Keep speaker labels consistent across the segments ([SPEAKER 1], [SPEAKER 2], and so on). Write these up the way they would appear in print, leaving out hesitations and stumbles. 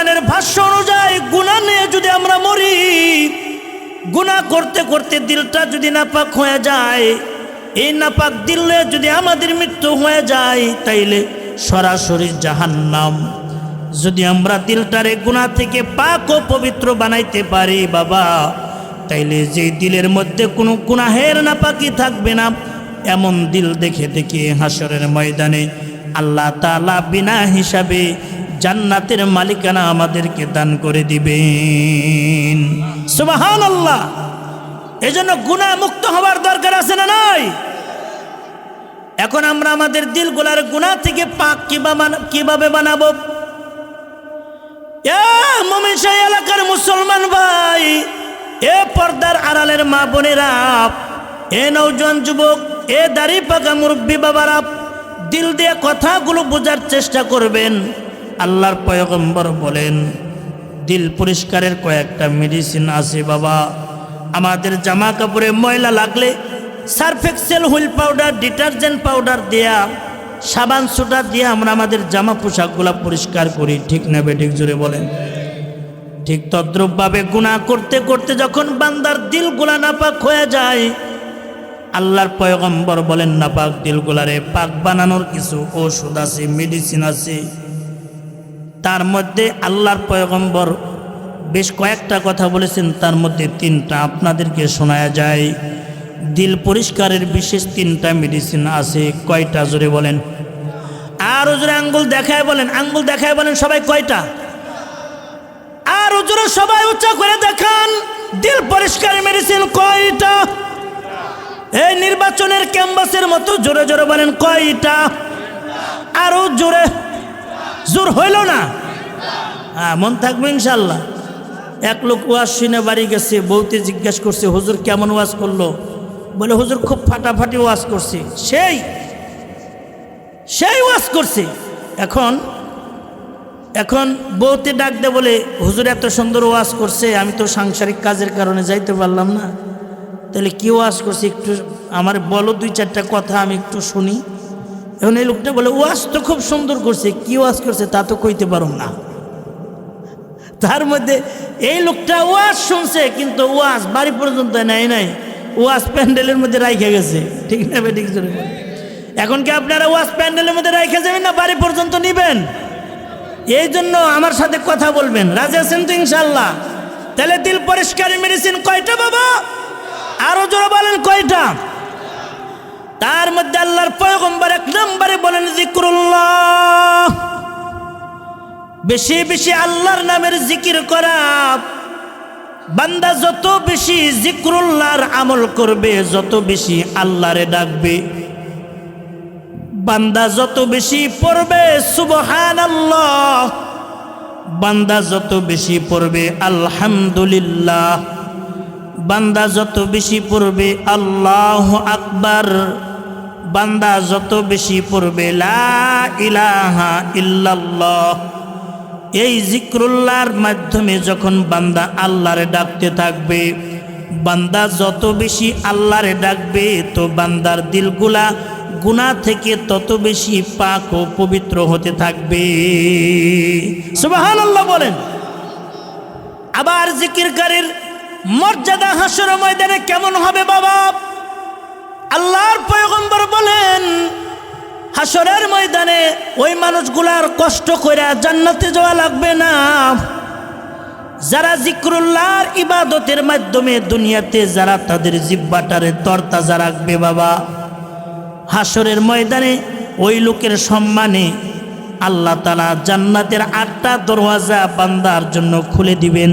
[SPEAKER 1] কোরআনের ভাষ্য অনুযায়ী গুনাহ নিয়ে যদি আমরা মরি, গুনাহ করতে করতে দিলটা যদি নাপাক হয়ে যায়, এই নাপাক দিলে যদি আমাদের মৃত্যু হয়ে যায়, তাইলে সরাসরি জাহান্নাম। যদি আমরা দিলটারে গুনাহ থেকে পাক ও পবিত্র বানাইতে পারি বাবা, তাইলে যে দিলের মধ্যে কোনো গুনাহের নাপাকি থাকবে না, এমন দিল দেখে দেখে হাসরের ময়দানে আল্লাহ তাআলা বিনা হিসাবে জান্নাতের মালিকানা আমাদেরকে দান করে দিবেন। সুবহানাল্লাহ। এজন্য গুনাহ মুক্ত হওয়ার দরকার আছে না নাই? এখন আমরা আমাদের দিলগুলার গুনাহ থেকে পাক কিভাবে বানাবো? এ মুমিন শাহী এলাকার মুসলমান ভাই, এ পর্দার আড়ালের মা বোনেরা, এ নওজোয়ান যুবক, এ দাড়ি পাকা মুরব্বী বাবারা, দিল দিয়ে কথাগুলো বোঝার চেষ্টা করবেন। আল্লাহর পয়গম্বর বলেন দিল পরিষ্কারের কয়েকটা মেডিসিন আছে বাবা। আমাদের জামা কাপড়ে ময়লা লাগলে Surf Excel, Wheel powder, detergent powder দেয়া, সাবান সোডা দিয়ে আমরা আমাদের জামা পোশাকগুলা পরিষ্কার করি, ঠিক না বেঠিক? জোরে বলেন। ঠিক তদ্রূপভাবে গুনাহ করতে করতে যখন বান্দার দিলগুলা নাপাক হয়ে যায়, আল্লাহর পয়গম্বর বলেন নাপাক দিলগুলারে পাক বানানোর কিছু ওষুধ আছে, মেডিসিন আছে। তার মধ্যে আল্লাহর পয়গম্বর বেশ কয়েকটা কথা বলেছেন, তার মধ্যে 3টা আপনাদেরকে শোনায়া যায়। দিল পরিষ্কারের বিশেষ 3টা মেডিসিন আছে। কয়টা? জোরে বলেন। আর জোরে আঙ্গুল দেখায় বলেন, আঙ্গুল দেখায় বলেন সবাই কয়টা? আর জোরে সবাই উচ্চ করে দেখান, দিল পরিষ্কারের মেডিসিন কয়টা? এই নির্বাচনের ক্যাম্পাসের মতো জোরে জোরে বলেন কয়টা? আরো জোরে। জোর হইল না? হ্যাঁ, মন থাকবে ইনশাল্লাহ। এক লোক ওয়াজ শুনে বাড়ি গেছে, বউতে জিজ্ঞেস করছে হুজুর কেমন ওয়াজ করলো? বলে হুজুর খুব ফাটাফাটি ওয়াজ করছে, সেই ওয়াজ করছে। এখন বউতে ডাক দে বলে হুজুর এত সুন্দর ওয়াজ করছে, আমি তো সাংসারিক কাজের কারণে যাইতে পারলাম না, তাহলে কি ওয়াজ করছে একটু আমার বলো, 2-4টা কথা আমি একটু শুনি। এখন এই লোকটা বলে ওয়াজ তো খুব সুন্দর করছে, কি ওয়াজ করছে তা তো কইতে পারো না। তার মধ্যে এই লোকটা ওয়াজ শুনছে, কিন্তু ওয়াজ বাড়ি পর্যন্ত নাই, ওয়াজ প্যান্ডেলের মধ্যে রাইখে গেছে, ঠিক না বেঠিক? এখন কি আপনারা ওয়াজ প্যান্ডেলের মধ্যে রাইখে যাবেন না বাড়ি পর্যন্ত নিবেন? এই জন্য আমার সাথে কথা বলবেন, রাজি আছেন তো ইনশাল্লাহ? তাহলে দিল পরিষ্কারের মেডিসিন কয়টা বাবা? আরো জোরে বলেন কয়টা? তার মধ্যে আল্লাহর পয়গম্বর 1 নম্বরে বলেন জিক্রুল্লাহ। বেশি বেশি আল্লাহর নামের জিকির করা। বান্দা যত বেশি জিক্রুল্লাহর আমল করবে, যত বেশি আল্লাহরে ডাকবে, বান্দা যত বেশি পড়বে সুবহানাল্লাহ, বান্দা যত বেশি পড়বে আলহামদুলিল্লাহ, বান্দা যত বেশি পড়বে আল্লাহু আকবার, বান্দা যত বেশি পড়বে লা ইলাহা ইল্লাল্লাহ। এই জিক্রুল্লাহর মাধ্যমে যখন বান্দা আল্লাহরে ডাকতে থাকবে, বান্দা যত বেশি আল্লাহরে ডাকবে, তো বান্দার দিলগুলা গুনাহ থেকে তত বেশি পাক ও পবিত্র হতে থাকবে। সুবহানাল্লাহ বলেন। আবার জিকিরকারীর মর্যাদা হাসরের ময়দানে কেমন হবে বাবা? আল্লাহর পয়গম্বর বলেন হাসরের ময়দানে ওই মানুষগুলার কষ্ট করে জান্নাতে যাওয়া লাগবে না, যারা জিক্রুল্লাহর ইবাদতের মাধ্যমে দুনিয়াতে যারা তাদের জিহ্বাটারে তরতাজা রাখবে বাবা, হাসরের ময়দানে ওই লোকের সম্মানে আল্লাহ তাআলা জান্নাতের 8টা দরওয়াজা বান্দার জন্য খুলে দিবেন।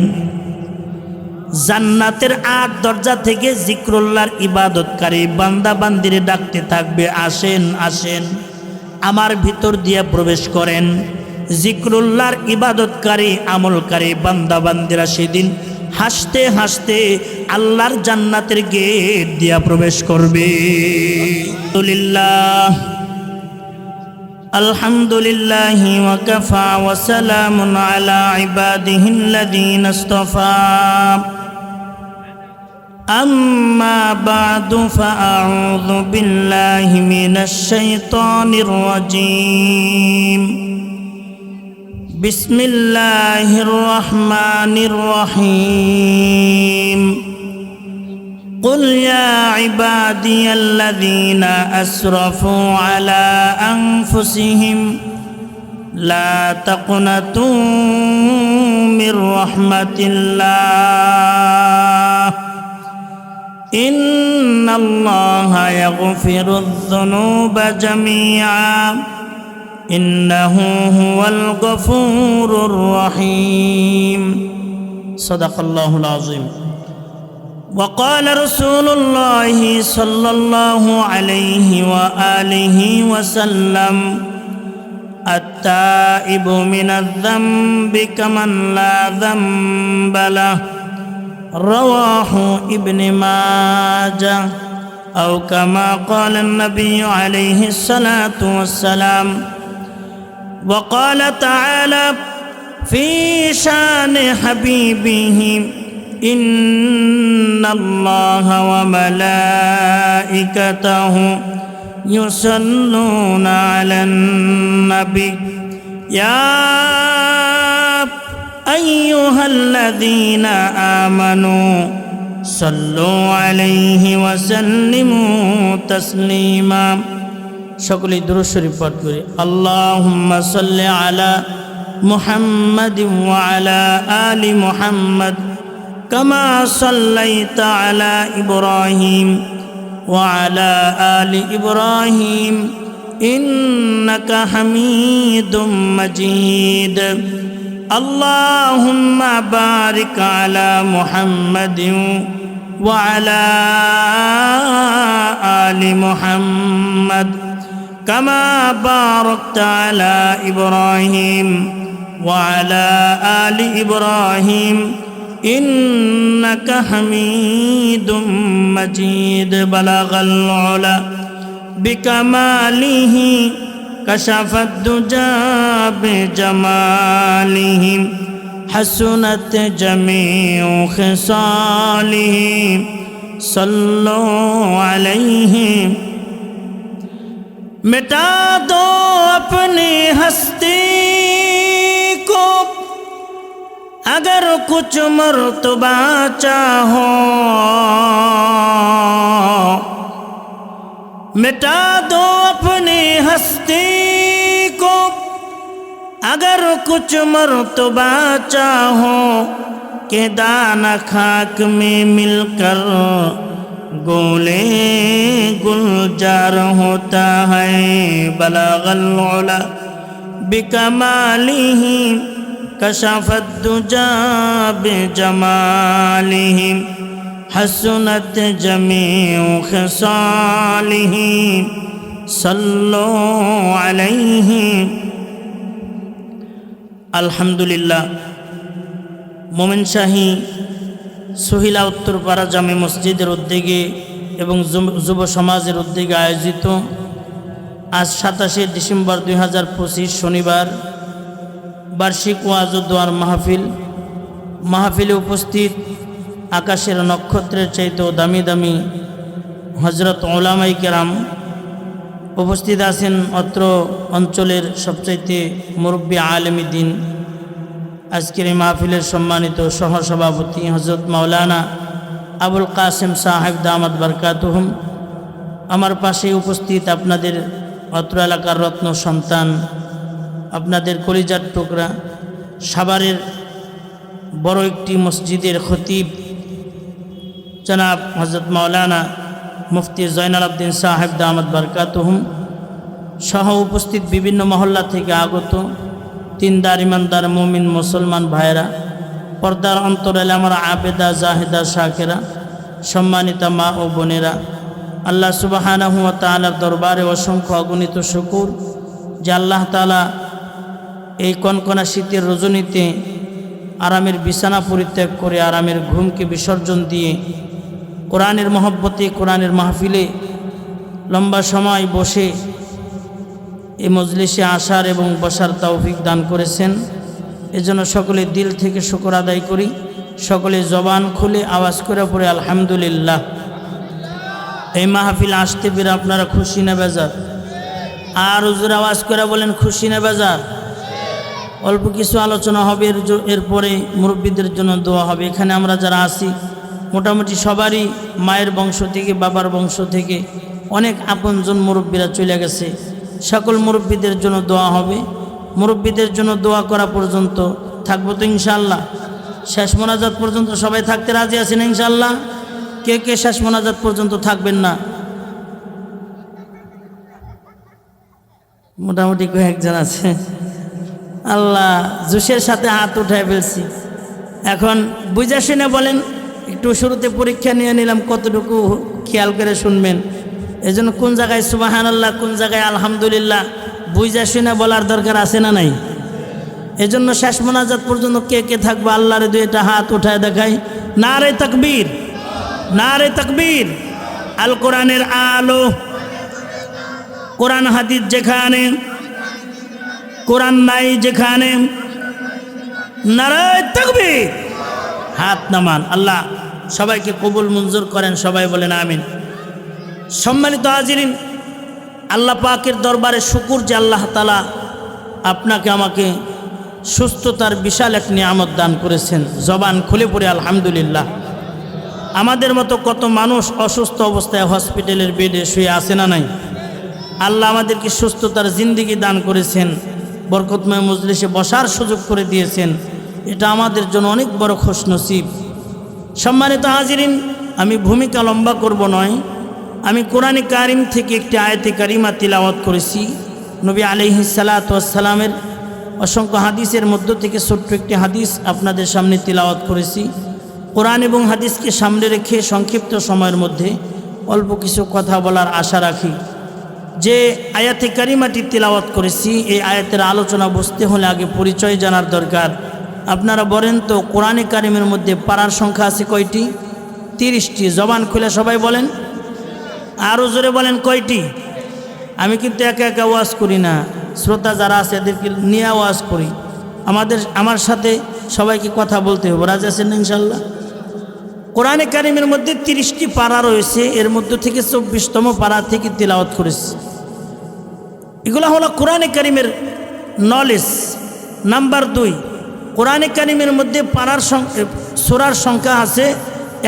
[SPEAKER 1] জান্নাতের 8 দরজা থেকে জিক্রুল্লাহর ইবাদতকারী বান্দা বান্দিরে ডাকতে থাকবে, আসেন আসেন আমার ভিতর দিয়ে প্রবেশ করেন। জিক্রুল্লাহর ইবাদতকারী আমলকারী বান্দা বান্দিরা সেদিন হাসতে হাসতে আল্লাহর জান্নাতের গেট দিয়া প্রবেশ করবে। আলহামদুলিল্লাহি ওয়া কাফা ওয়া সালামুন আলা ইবাদিহিল্লাযীনা ইসতাফা। أما بعد فأعوذ بالله من الشيطان الرجيم বিসমিল্লাহির রহমানির রহিম قل يا عبادي الذين أسرفوا على أنفسهم لا تقنطوا من رحمة الله إن الله يغفر الذنوب جميعا إنه هو الغفور الرحيم صدق الله العظيم وقال رسول الله صلى الله عليه وآله وسلم التائب من الذنب كمن لا ذنب له رواه ابن ماجه أو كما قال النبي عليه الصلاة والسلام وقال تعالى في شان حبيبه إن الله وملائكته يصلون على النبي يا أيها الذين آمنوا صلوا عليه وسلموا تسليما সকলে দুরূদ শরীফ পাঠ করি আল্লাহুম্মা সাল্লি আলা মুহাম্মাদিন ওয়া আলা আলি মুহাম্মাদ কামা সাল্লাইতা আলা ইব্রাহিম ওয়া আলা আলি ইব্রাহিম ইন্নাকা হামিদুম মাজিদ আল্লাহুম্মা বারিক আলা মুহাম্মাদিন ওয়া আলা আলি মুহাম্মাদ كما باركت على إبراهيم وعلى آل إبراهيم إنك حميد مجيد بلغ العلا بكماله كشف الدجى بجماله حسنت جميع خصاله صلوا عليه मिटा दो अपनी हस्ती को अगर कुछ मर्तबा चाहो मिटा दो अपनी हस्ती को अगर कुछ मर्तबा चाहो के दाना खाक में मिलकर गोले गुलजार होता है बलगल उला बिकमालिही कशफत दुजा बिजमालिही हसनत जमीउ खिसालिही सल्लु अलैहि अल्हम्दुलिल्लाह मोमिन शाही সহিলা উত্তরপাড়া জামে মসজিদের উদ্যোগে এবং যুব সমাজের উদ্যোগে আয়োজিত আজ 27শে ডিসেম্বর 2025 শনিবার বার্ষিক ওয়াজ ও দোয়ার মাহফিলে উপস্থিত আকাশের নক্ষত্রের চাইতেও দামি দামি হযরত উলামায়ে কেরাম উপস্থিত আছেন। অত্র অঞ্চলের সবচাইতে মুরব্বী আলেম দ্বীন আজকের এই মাহফিলের সম্মানিত সহসভাপতি হযরত মাওলানা আবুল কাসেম সাহেব দামাত বরকাতুহুম, আমার পাশে উপস্থিত আপনাদের অত্র এলাকার রত্ন সন্তান, আপনাদের কলিজার টুকরা, সাভারের বড় একটি মসজিদের খতিব জনাব হযরত মাওলানা মুফতি জয়নাল আবদিন সাহেব দামাত বরকাতুহুম সহ উপস্থিত বিভিন্ন মহল্লা থেকে আগত তিনদার ইমানদার মুমিন মুসলমান ভাইরা, পর্দার অন্তরালে আমার আবেদা জাহেদা শাকেরা, সম্মানিতা মা ও বোনেরা, আল্লাহ সুবহানাহু ওয়া তাআলার দরবারে অসংখ্য অগণিত শুকর যে আল্লাহ তাআলা এই কনকনা শীতের রজনীতে আরামের বিছানা পরিত্যাগ করে আরামের ঘুমকে বিসর্জন দিয়ে কোরআনের মহব্বতে কোরআনের মাহফিলে লম্বা সময় বসে এই মজলিসে আসার এবং বসার তৌফিক দান করেছেন। এজন্য সকলে দিল থেকে শুকর আদায় করি। সকলে জবান খুলে আওয়াজ করে পড়ে আলহামদুলিল্লাহ। এই মাহফিল আসতে পেরে আপনারা খুশি না বেজার? আর হুজুর আওয়াজ করে বলেন খুশি না বেজার?
[SPEAKER 2] অল্প কিছু আলোচনা হবে, এরপরে মুরব্বীদের জন্য দোয়া হবে। এখানে আমরা যারা আছি মোটামুটি সবারই মায়ের বংশ থেকে, বাবার বংশ থেকে অনেক আপনজন মুরব্বীরা চলে গেছে। সকল মুরব্বীদের জন্য দোয়া হবে। মুরব্বীদের জন্য দোয়া করা পর্যন্ত থাকবো তো ইনশাআল্লাহ? শেষ মোনাজাত পর্যন্ত সবাই থাকতে রাজি আছেন ইনশাআল্লাহ? কে কে শেষ মোনাজাত পর্যন্ত থাকবেন না? মোটামুটি কয়েকজন আছে। আল্লাহ, জোশের সাথে হাত উঠায় ফেলছি। এখন বুঝা শুনে বলেন, একটু শুরুতে পরীক্ষা নিয়ে নিলাম কতটুকু খেয়াল করে শুনবেন। এই জন্য কোন জায়গায় সুবহানাল্লাহ, কোন জায়গায় আলহামদুলিল্লাহ বুঝা শুনে বলার দরকার আছে না নাই? এই জন্য শেষ মোনাজাত পর্যন্ত কে কে থাকবে আল্লাহর দুইটা হাত উঠায় দেখাই। নারে তাকবীর, নারে তাকবীর। আল কোরআনের আলো, কোরআন হাদিস যেখানে, কোরআন নাই যেখানে, নারে তাকবীর। হাত নামান। আল্লাহ সবাইকে কবুল মঞ্জুর করেন, সবাই বলেন আমিন। সম্মানিত হাজিরিন, আল্লাহ পাকের দরবারে শুকুর যে আল্লাহ তাআলা আপনাকে আমাকে সুস্থতার বিশাল এক নিয়ামত দান করেছেন। জবান খুলে পড়ে আলহামদুলিল্লাহ। আমাদের মতো কত মানুষ অসুস্থ অবস্থায় হসপিটালের বেডে শুয়ে আছে না নাই? আল্লাহ আমাদেরকে সুস্থতার জিন্দেগি দান করেছেন, বরকতময় মজলিসে বসার সুযোগ করে দিয়েছেন। এটা আমাদের জন্য অনেক বড় খুশনসিব। সম্মানিত হাজিরিন, আমি ভূমিকা লম্বা করব নয়, আমি কোরআনে কারিম থেকে একটি আয়াতে কারিমা তিলাওয়াত করেছি। নবী আলাইহিস সালাতু ওয়াস সালামের অসংখ্য হাদিসের মধ্য থেকে ছোট্ট একটি হাদিস আপনাদের সামনে তিলাওয়াত করেছি। কোরআন এবং হাদিসকে সামনে রেখে সংক্ষিপ্ত সময়ের মধ্যে অল্প কিছু কথা বলার আশা রাখি। যে আয়াতে কারিমাটি তিলাওয়াত করেছি, এই আয়াতের আলোচনা বুঝতে হলে আগে পরিচয় জানার দরকার। আপনারা বলেন তো, কোরআনে কারিমের মধ্যে পারার সংখ্যা আছে কয়টি? 30টি। জবান খুলে সবাই বলেন, আরও জোরে বলেন কয়টি? আমি কিন্তু একা একা ওয়াজ করি না, শ্রোতা যারা আছে এদেরকে নিয়ে ওয়াজ করি। আমার সাথে সবাইকে কথা বলতে হবে, রাজি আছেন ইনশাল্লাহ? কোরআনে কারিমের মধ্যে 30টি পারা রয়েছে, এর মধ্য থেকে 24তম পারা থেকে তিলাওয়াত করেছি। এগুলো হলো কোরআনে কারিমের নলেজ। নাম্বার 2, কোরআনে কারিমের মধ্যে পারার সূরার সংখ্যা আছে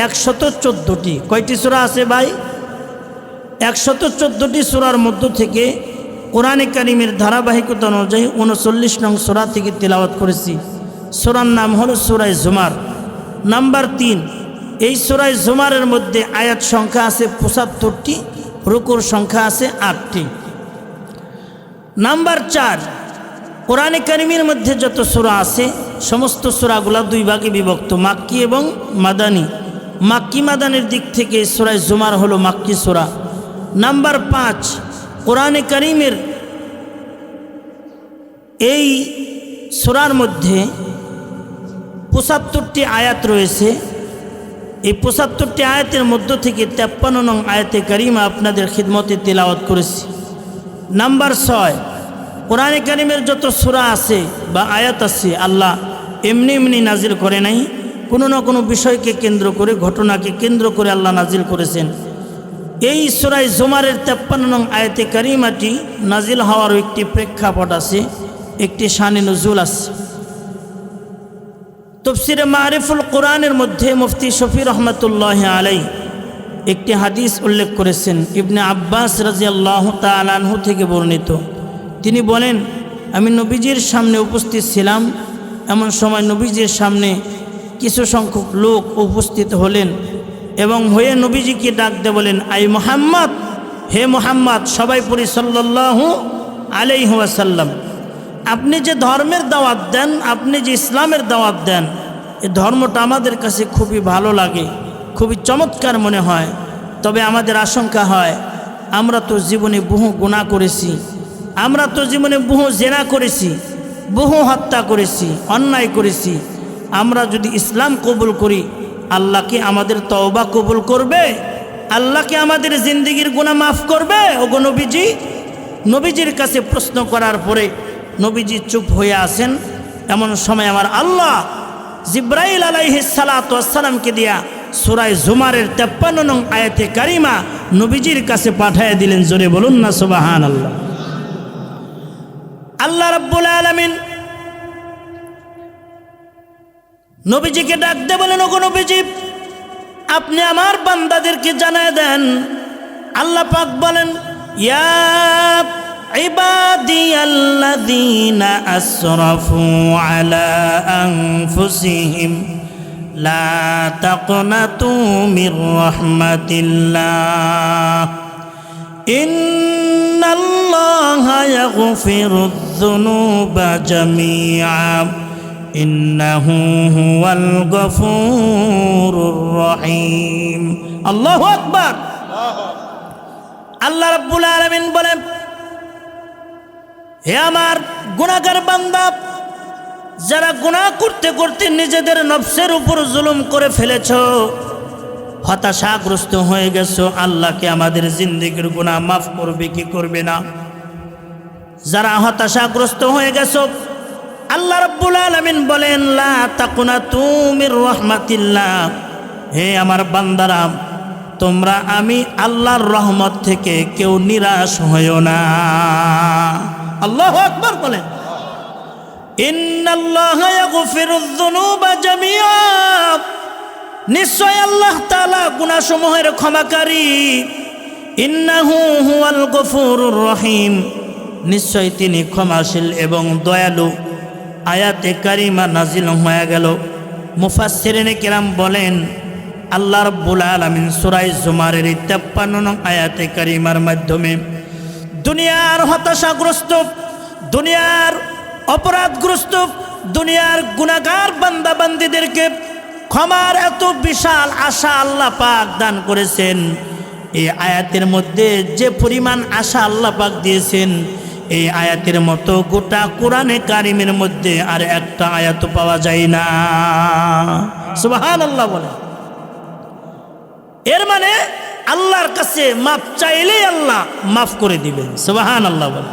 [SPEAKER 2] 114টি। কয়টি সূরা আছে ভাই? 114টি সূরার মধ্য থেকে কোরআনে কারিমের ধারাবাহিকতা অনুযায়ী 39 নং সূরা থেকে তিলাওয়াত করেছি। সূরার নাম হলো সূরা জুমার। নাম্বার 3, এই সূরা জুমারের মধ্যে আয়াত সংখ্যা আছে 75টি, রুকুর সংখ্যা আছে 8টি। নাম্বার 4, কোরআনে কারিমের মধ্যে যত সূরা আছে সমস্ত সূরাগুলা 2 ভাগে বিভক্ত, মাক্কি এবং মাদানী। মাক্কি মাদানির দিক থেকে সূরা জুমার হলো মাক্কি সূরা। নাম্বার 5, কোরআনে কারিমের এই সূরার মধ্যে 75টি আয়াত রয়েছে। এই 75টি আয়াতের মধ্য থেকে 53 নং আয়াতে কারিমা আপনাদের খিদমতে তিলাওয়াত করেছি। নাম্বার 6, কোরআনে কারিমের যত সূরা আছে বা আয়াত আছে আল্লাহ এমনি এমনি নাজিল করে নাই, কোনো না কোনো বিষয়কে কেন্দ্র করে, ঘটনাকে কেন্দ্র করে আল্লাহ নাজিল করেছেন। এই সূরা জুমারের 53 নং আয়াতে কারিমাটি নাজিল হওয়ার একটি প্রেক্ষাপট আছে, একটি শানে নুজুল আছে। তাফসীরে মারিফুল কোরআনের মধ্যে মুফতি শফি রহমাতুল্লাহি আলাইহি একটি হাদিস উল্লেখ করেছেন, ইবনে আব্বাস রাদিয়াল্লাহু তাআলা আনহু থেকে বর্ণিত। তিনি বলেন, আমি নবীজির সামনে উপস্থিত ছিলাম। এমন সময় নবীজির সামনে কিছু সংখ্যক লোক উপস্থিত হলেন এবং হয়ে নবীজিকে ডাক দিয়ে বলেন, আই মুহাম্মদ, হে মুহাম্মদ। সবাই পড়ি সাল্লাল্লাহু আলাইহি ওয়াসাল্লাম। আপনি যে ধর্মের দাওয়াত দেন, আপনি যে ইসলামের দাওয়াত দেন, এই ধর্মটা আমাদের কাছে খুবই ভালো লাগে, খুবই চমৎকার মনে হয়। তবে আমাদের আশঙ্কা হয়, আমরা তো জীবনে বহু গুনাহ করেছি, আমরা তো জীবনে বহু জেনা করেছি, বহু হত্যা করেছি, অন্যায় করেছি। আমরা যদি ইসলাম কবুল করি, আল্লাহ কি আমাদের তওবা কবুল করবে? আল্লাহ কি আমাদের জিন্দেগির গুনাহ মাফ করবে? ওগো নবীজি। নবীজির কাছে প্রশ্ন করার পরে নবীজি চুপ হয়ে আসেন। এমন সময় আমার আল্লাহ জিব্রাইল আলাইহিস সালাতু ওয়াস সালামকে দিয়া সূরা জুমারের 53 নং আয়াতে কারিমা নবীজির কাছে পাঠিয়ে দিলেন। জোরে বলুন না সুবহানাল্লাহ। আল্লাহ রাব্বুল আলামিন
[SPEAKER 1] নবীজিকে ডাক দে বলেন, ওগো নবীজি, আপনি আমার বান্দাদেরকে জানায় দেন। আল্লাহ পাক বলেন, ইয়া ইবাদিয়াল্লাযীনা আসরাফু আলা আনফুসিহিম লা তাকনাতু মির রাহমাতিল্লাহ ইন্নাল্লাহা ইয়াগফিরুয যুনুবা জামিআ ইন্নাহু হুয়াল গফুরুর রহিম। আল্লাহু আকবার। আল্লাহ রাব্বুল আলামিন বলেন, হে আমার গুনাহগার বান্দা, যারা গুনাহ করতে করতে নিজেদের নফসের উপর জুলুম করে ফেলেছো, হতাশাগ্রস্ত হয়ে গেছো, আল্লাহকে আমাদের জিন্দেগির গুনাহ মাফ করবে কি করবে না, যারা হতাশাগ্রস্ত হয়ে গেছো, আল্লাহ রাব্বুল আলামিন বলেন, লা তাকুনাতু মির রাহমাতিল্লাহ, হে আমার বান্দারা, তোমরা আমি আল্লাহর রহমত থেকে কেউ নিরাশ হইও না। আল্লাহু আকবার বলেন, ইন্নাল্লাহা ইয়াগফিরুয যুনুবা জামিআ, নিশ্চয় আল্লাহ তাআলা গুনাহসমূহের ক্ষমাকারী, ইন্নাহু হুয়াল গফুরুর রহিম, নিশ্চয় তিনি ক্ষমাশীল এবং দয়ালু। আয়াতে কারিমা নাজিল হয়ে গেল। মুফাসসিরিনে কিরাম বলেন, আল্লাহ রাব্বুল আলামিন সূরা জুমারের 53 নং আয়াতে কারিমার মাধ্যমে দুনিয়ার হতাশাগ্রস্ত, দুনিয়ার অপরাধগ্রস্ত, দুনিয়ার গুনাহগার বান্দা বান্দীদেরকে ক্ষমার এত বিশাল আশা আল্লাহ পাক দান করেছেন। এই আয়াতের মধ্যে যে পরিমাণ আশা আল্লাহ পাক দিয়েছেন, এই আয়াতের মতো গোটা কোরআনে কারিমের মধ্যে আর একটা আয়াত পাওয়া যায় না। সুবহানাল্লাহ বলে। এর মানে আল্লাহর কাছে মাফ চাইলেই আল্লাহ মাফ করে দিবেন। সুবহানাল্লাহ বলে।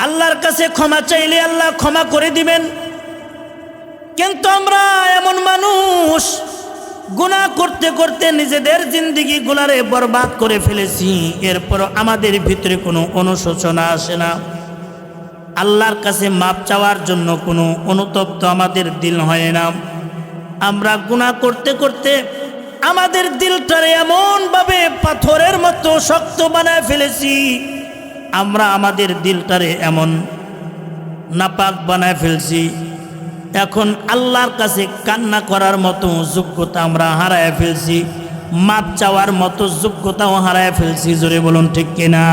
[SPEAKER 1] আল্লাহর কাছে ক্ষমা চাইলে আল্লাহ ক্ষমা করে দিবেন। কিন্তু আমরা এমন মানুষ, গুনাহ করতে করতে নিজেদের জিন্দেগি গুলারে বরবাদ করে ফেলেছি, এরপর আমাদের ভিতরে কোনো অনুশোচনা আসে না, আল্লাহর কাছে মাপ চাওয়ার জন্য কোনো অনুতপ্ত আমাদের দিল হয় না। আমরা গুনাহ করতে করতে আমাদের দিলটারে এমনভাবে পাথরের মতো শক্ত বানায় ফেলেছি, আমরা আমাদের দিলটারে এমন নাপাক বানায় ফেলছি, এখন আল্লাহর কাছে কান্না করার মতো যোগ্যতা আমরা হারায় ফেলছি, মাপ চাওয়ার মতো যোগ্যতাও হারায় ফেলছি। জোরে বলুন ঠিক কিনা?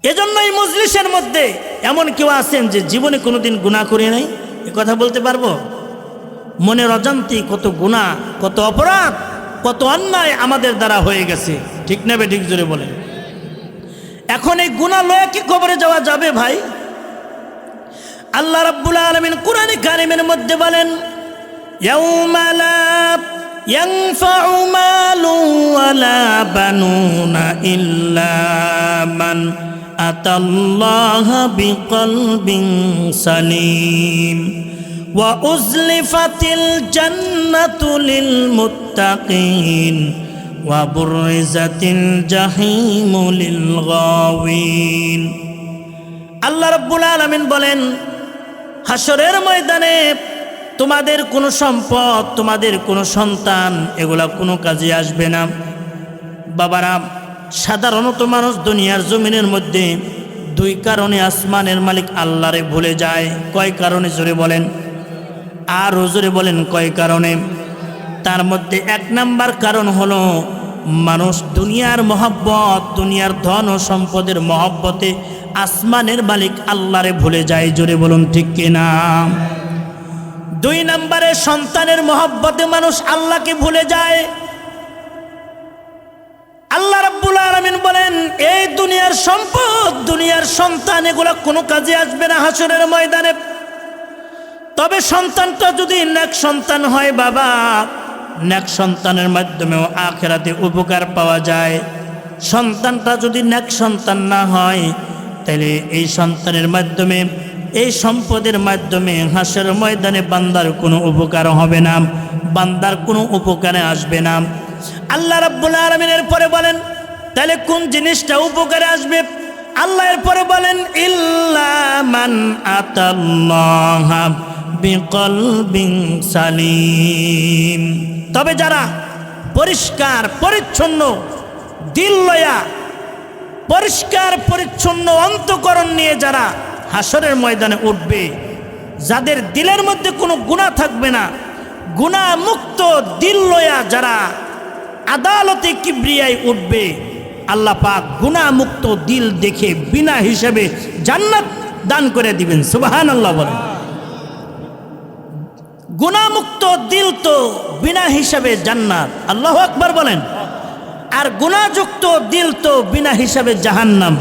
[SPEAKER 1] এজন্য এই মজলিসের মধ্যে এমন কেউ আছেন যে জীবনে কোনোদিন গুনাহ করে নাই? এ কথা বলতে পারবো? মনের অজান্তে কত গুনাহ, কত অপরাধ, কত অন্যায় আমাদের দ্বারা হয়ে গেছে, ঠিক না ঠিক? জোরে বলেন। এখন এই গুনাহ লয়ে কি কবরে যাওয়া যাবে ভাই? আল্লাহ রাব্বুল আলামিন কোরআনে কারিমের মধ্যে বলেন, ইয়াউমা লা ইয়ানফাউ মালু ওয়ালা বানুনা ইল্লা মান আতাল্লাহা বিকলবিন সালিম ওয়া উজলিফাতিল জান্নাতু লিল মুত্তাকিন ওয়া বুররিজাতিল জাহিমু লিল গাওয়িন। আল্লাহ রাব্বুল আলামিন বলেন, হাসরের ময়দানে তোমাদের কোনো সম্পদ, তোমাদের কোনো সন্তান, এগুলা কোনো কাজে আসবে না। বাবারা, সাধারণত মানুষ দুনিয়ার জমিনের মধ্যে দুই কারণে আসমানের মালিক আল্লাহরে ভুলে যায়। কয় কারণে? জোরে বলেন, আর জোরে বলেন, কয় কারণে? তার মধ্যে এক নাম্বার কারণ হলো মানুষ দুনিয়ার মহব্বত, দুনিয়ার ধন ও সম্পদের মহব্বতে আসমানের মালিক আল্লাহরে ভুলে যায়। জোরে বলুন ঠিক কিনা? দুই নম্বরে সন্তানের মহব্বতে মানুষ আল্লাহকে ভুলে যায়। আল্লাহ রাব্বুল আলামিন বলেন, এই দুনিয়ার সম্পদ, দুনিয়ার সন্তান, এগুলো কোনো কাজে আসবে না হাসরের ময়দানে। তবে সন্তানটা যদি নেক সন্তান হয় বাবা, নেক সন্তানের মাধ্যমেও আখিরাতে উপকার পাওয়া যায়। সন্তানটা যদি নেক সন্তান না হয়, তাহলে এই সন্তানের মাধ্যমে, এই সম্পদের মাধ্যমে হাসরের ময়দানে বান্দার কোনো উপকার হবে না, বান্দার কোনো উপকারে আসবে না। আল্লাহ রাব্বুল আলামিনের পরে বলেন, তাহলে কোন জিনিসটা উপকারে আসবে? আল্লাহ এরপরে বলেন ইল্লা মান আতাল্লাহা বিকলবিন সালিম, তবে যারা পরিষ্কার পরিচ্ছন্ন দিল লয়া, পরিষ্কার পরিচ্ছন্ন অন্তঃকরণ নিয়ে যারা হাসরের ময়দানে উঠবে, যাদের দিলের মধ্যে কোনো গুনাহ থাকবে না, গুনাহ মুক্ত দিল লয়া যারা আদালতে কিবরিয়ায় উঠবে, আল্লাহ পাক গুনাহ মুক্ত দিল দেখে বিনা হিসাবে জান্নাত দান করে দিবেন। সুবহানাল্লাহ বলেন। গুনাহ মুক্ত দিল তো বিনা হিসাবে জান্নাত, আল্লাহু আকবার বলেন। আর গুনাহযুক্ত দিল তো বিনা হিসাবে জাহান্নাম।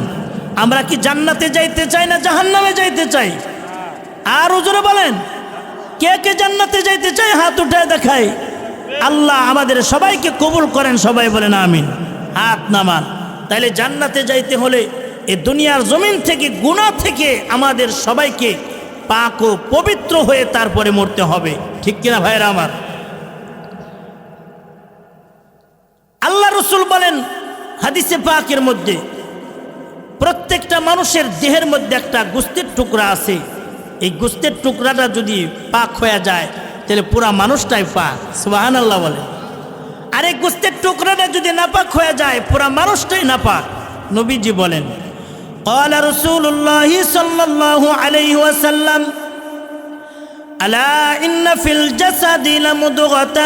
[SPEAKER 1] আমরা কি জান্নাতে যাইতে চাই না জাহান্নামে যাইতে চাই? আর হুজুরে বলেন, কে কে জান্নাতে যাইতে চাই? হাত উঠায় দেখাই। আল্লাহ আমাদের সবাইকে কবুল করেন, সবাই বলেন আমিন। হাত নামান। তাইলে জান্নাতে যাইতে হলে এ দুনিয়ার জমিন থেকে গুনাহ থেকে আমাদের সবাইকে পাক ও পবিত্র হয়ে তারপরে মরতে হবে, ঠিক কিনা ভাইরা আমার? আল্লাহ রসুল বলেন হাদিসে পাকের মধ্যে, প্রত্যেকটা মানুষের দেহের মধ্যে একটা গোস্তের টুকরা আছে, এই গোস্তের টুকরাটা যদি পাক হয়ে যায় তাহলে পুরা মানুষটাই পাক। সুবহানাল্লাহ বলেন। আর এই গোস্তের টুকরাটা যদি নাপাক হয়ে যায় পুরা মানুষটাই নাপাক। নবীজি বলেন, قال رسول الله صلى الله عليه وسلم ألا إن في الجسد لمضغة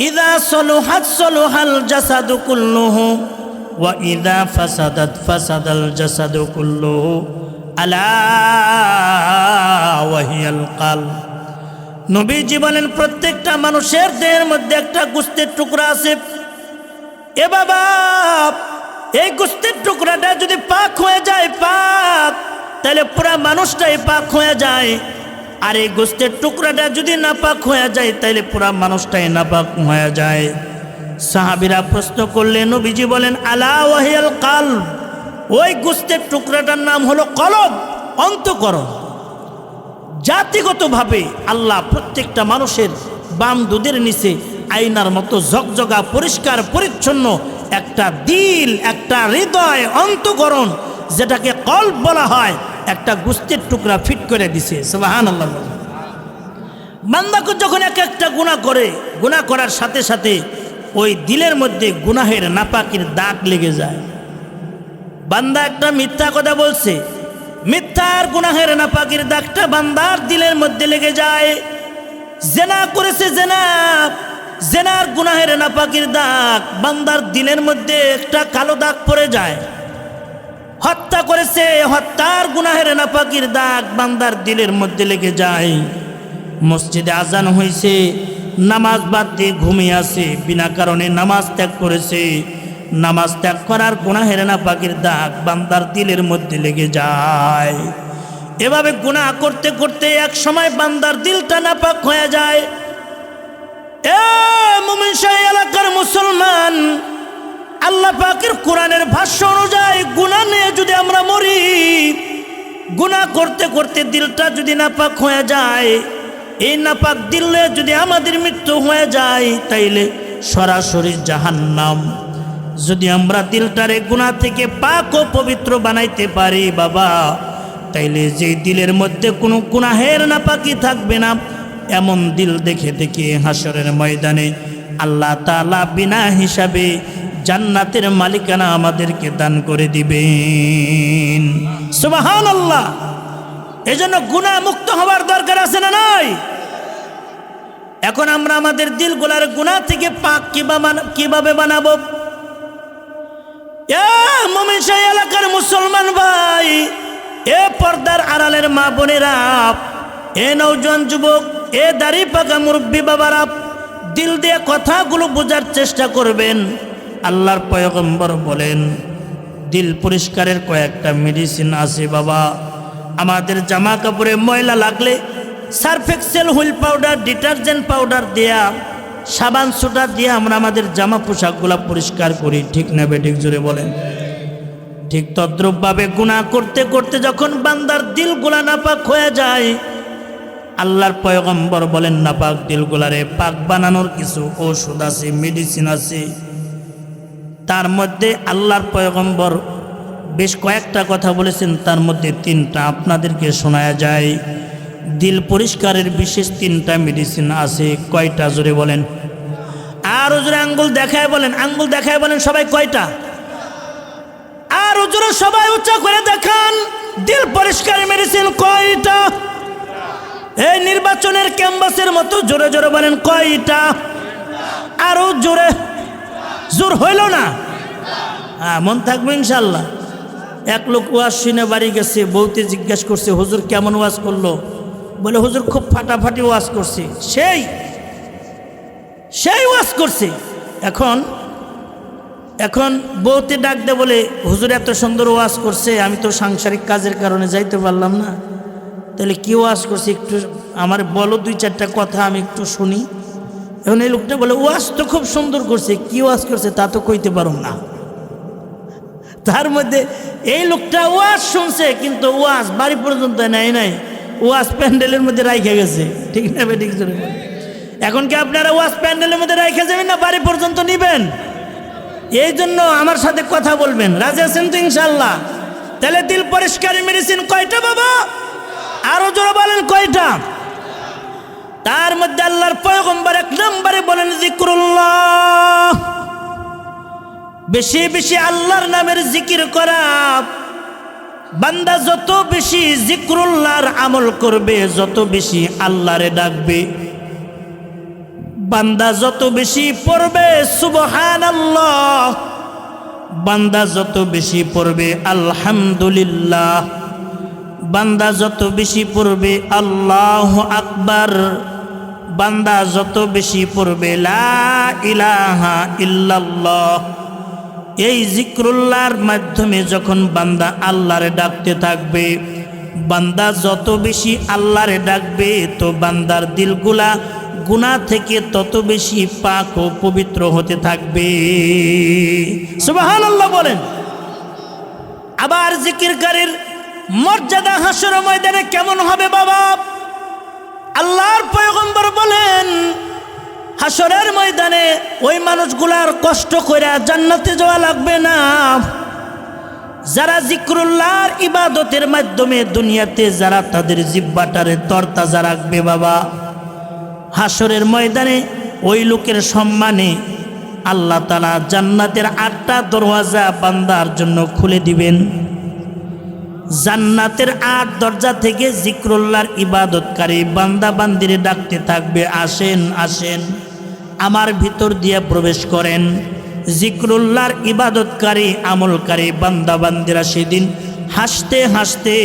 [SPEAKER 1] إذا صلحت صلح الجسد كله وإذا فسدت فسد الجسد كله ألا وهي القلب। নবীজি বলেন, প্রত্যেকটা মানুষের দেহের মধ্যে একটা গোস্তের টুকরা আছে। এ বাবা, এই গোস্তের টুকরাটা যদি পাক হয়ে যায় পাক, তাহলে পুরা মানুষটাই পাক হয়ে যায়। আর এই গোস্তের টুকরাটা যদি নাপাক হয়ে যায় তাহলে পুরা মানুষটাই নাপাক হয়ে যায়। সাহাবীরা প্রশ্ন করলেন, নবীজি বলেন, আলা ওয়াহিয়াল কালব, ওই গোস্তের টুকরাটার নাম হলো কলব, অন্তঃকরণ। জাতিগতভাবে আল্লাহ প্রত্যেকটা মানুষের বাম দুধের নিচে আয়নার মতো ঝকঝকা পরিষ্কার পরিচ্ছন্ন একটা দিল, একটা হৃদয়, অন্তঃকরণ যেটাকে কলব বলা হয়, একটা গোস্তের টুকরা ফিট করে দিছে। সুবহানাল্লাহ। বান্দা যখন এক একটা গুনাহ করে, গুনাহ করার সাথে সাথে ওই দিলের মধ্যে গুনাহের নাপাকির দাগ লেগে যায়। বান্দা একটা মিথ্যা কথা বলছে, মিথ্যার গুনাহের নাপাকির দাগটা বান্দার দিলের মধ্যে লেগে যায়। জেনা করেছে, জেনার গুনাহের নাপাকির দাগ বান্দার দিলের মধ্যে একটা কালো দাগ পড়ে যায়। হত্যা করেছে, হত্যার গুনাহের নাপাকির দাগ বান্দার দিলের মধ্যে লেগে যায়। মসজিদে আজান হয়েছে, নামাজ বাদ দিয়ে ঘুমিয়ে আছে, বিনা কারণে নামাজ ত্যাগ করেছে, নামাজ ত্যাগ করার গুনাহের নাপাকির দাগ বান্দার দিলের মধ্যে লেগে যায়। এভাবে গুনাহ করতে করতে এক সময় বান্দার দিলটা নাপাক হয়ে যায়। এ মুমিন শাহী এলাকার মুসলমান, আল্লাহ পাকের কোরআনের ভাষ্য অনুযায়ী গুনাহ নিয়ে যদি আমরা মরি, গুনাহ করতে করতে দিলটা যদি নাপাক হয়ে যায়, এই নাপাক দিলে যদি আমাদের মৃত্যু হয়ে যায় তাইলে সরাসরি জাহান্নাম। যদি আমরা দিলটারে গুনাহ থেকে পাক ও পবিত্র বানাইতে পারি বাবা, তাইলে যে দিলের মধ্যে কোনো গুনাহের নাপাকি থাকবে না, এমন দিল দেখে দেখে হাসরের ময়দানে আল্লাহ তাআলা বিনা হিসাবে জান্নাতের মালিকানা আমাদেরকে দান করে দিবেন। সুবহানাল্লাহ। এজন্য গুনাহ মুক্ত হওয়ার দরকার আছে না নাই? এখন আমরা আমাদের দিলগুলার গুনাহ থেকে পাক কিভাবে বানাবো? এ মুমিন শাহী এলাকার মুসলমান ভাই, এ পর্দার আড়ালের মা বোনেরা, এ নওজোয়ান যুবক, এ দাড়ি পাকা মুরব্বী বাবারা, দিল দিয়ে কথাগুলো বোঝার চেষ্টা করবেন। আল্লাহর পয়গম্বর বলেন, দিল পরিষ্কারের কয়েকটা মেডিসিন আছে বাবা। আমাদের জামা কাপড়ে ময়লা লাগলে Surf Excel, Wheel powder, detergent powder দেয়া, সাবান সোডা দিয়ে আমরা আমাদের জামা পোশাকগুলা পরিষ্কার করি, ঠিক না বেঠিক? জোরে বলেন। ঠিক তদ্রূপভাবে গুনাহ করতে করতে যখন বান্দার দিলগুলা নাপাক হয়ে যায়, আল্লাহর পয়গম্বর বলেন, নাপাক দিলগুলারে পাক বানানোর কিছু ঔষধ আছে, মেডিসিন আছে। তার মধ্যে আল্লাহর পয়গম্বর বেশ কয়েকটা কথা বলেছেন, তার মধ্যে 3টা আপনাদেরকে শোনায়া যায়। দিল পরিষ্কারের বিশেষ 3টা মেডিসিন আছে। কয়টা জোরে বলেন? আর জোরে আঙ্গুল দেখায় বলেন, আঙ্গুল দেখায় বলেন সবাই কয়টা? আর জোরে সবাই উচ্চ করে দেখান, দিল পরিষ্কারের মেডিসিন কয়টা? এই নির্বাচনের ক্যাম্পাসের মতো জোরে জোরে বলেন কয়টা? আরো জোরে, জোর হইল না? হ্যাঁ, মন থাকবে ইনশাল্লাহ। এক লোক ওয়াজ শুনে বাড়ি গেছে, বউতে জিজ্ঞাসা করছে হুজুর কেমন ওয়াজ করলো? বলে হুজুর খুব ফাটাফাটি ওয়াজ করছে। সেই ওয়াজ করছে। এখন বউতে ডাক দে বলে হুজুর এত সুন্দর ওয়াজ করছে, আমি তো সাংসারিক কাজের কারণে যাইতে পারলাম না, তাহলে কি ওয়াজ করছে একটু আমার বলো, 2-4টা কথা আমি একটু শুনি। এখন এই লোকটা বলে ওয়াজ তো খুব সুন্দর করছে, কি ওয়াজ করছে তা তো কইতে পারো না। তার মধ্যে এই লোকটা ওয়াজ শুনছে, কিন্তু ওয়াজ বাড়ি পর্যন্ত নাই, ওয়াজ প্যান্ডেলের মধ্যে রাইখে গেছে। ঠিক না? ঠিক। এখন কি আপনারা ওয়াজ প্যান্ডেলের মধ্যে রাইখে যাবেন না বাড়ি পর্যন্ত নিবেন? এই জন্য আমার সাথে কথা বলবেন, রাজি আছেন তো ইনশাল্লাহ? তাহলে দিল পরিষ্কারের মেডিসিন কয়টা বাবা? আরো জোরে বলেন কয়টা? তার মধ্যে আল্লাহর পয়গম্বর 1 নম্বরে বলেন জিক্রুল্লাহ, বেশি বেশি আল্লাহর নামের জিকির করা। বান্দা যত বেশি জিক্রুল্লাহর আমল করবে, যত বেশি আল্লাহরে ডাকবে, বান্দা যত বেশি পড়বে সুবহানাল্লাহ, বান্দা যত বেশি পড়বে আলহামদুলিল্লাহ, বান্দা যত বেশি পড়বে আল্লাহু আকবার, বান্দা যত বেশি পড়বে লা ইলাহা ইল্লাল্লাহ। এই জিক্রুল্লাহর মাধ্যমে যখন বান্দা আল্লাহরে ডাকতে থাকবে, বান্দা যত বেশি আল্লাহরে ডাকবে, তো বান্দার দিলগুলা গুনাহ থেকে তত বেশি পাক ও পবিত্র হতে থাকবে। সুবহানাল্লাহ বলেন। আবার জিকিরকারীর মর্যাদা হাসর ময়দানে কেমন হবে বাবা? আল্লাহর পয়গম্বর বলেন হাসরের ময়দানে ওই মানুষগুলার কষ্ট করে জান্নাতে যাওয়া লাগবে না, যারা জিক্রুল্লাহর ইবাদতের মাধ্যমে দুনিয়াতে যারা তাদের জিহ্বাটারে তরতাজা রাখবে বাবা, হাসরের ময়দানে ওই লোকের সম্মানে আল্লাহ তাআলা জান্নাতের 8টা দরওয়াজা বান্দার জন্য খুলে দিবেন। জান্নাতের 8 দরজা থেকে জিক্রুল্লাহর ইবাদতকারী বান্দা বান্দিরে ডাকতে থাকবে, আসেন আসেন আমার ভিতর দিয়ে প্রবেশ করেন। জিক্রুল্লাহর ইবাদতকারী আমলকারী বান্দা বান্দিরা সেদিন হাসতে হাসতে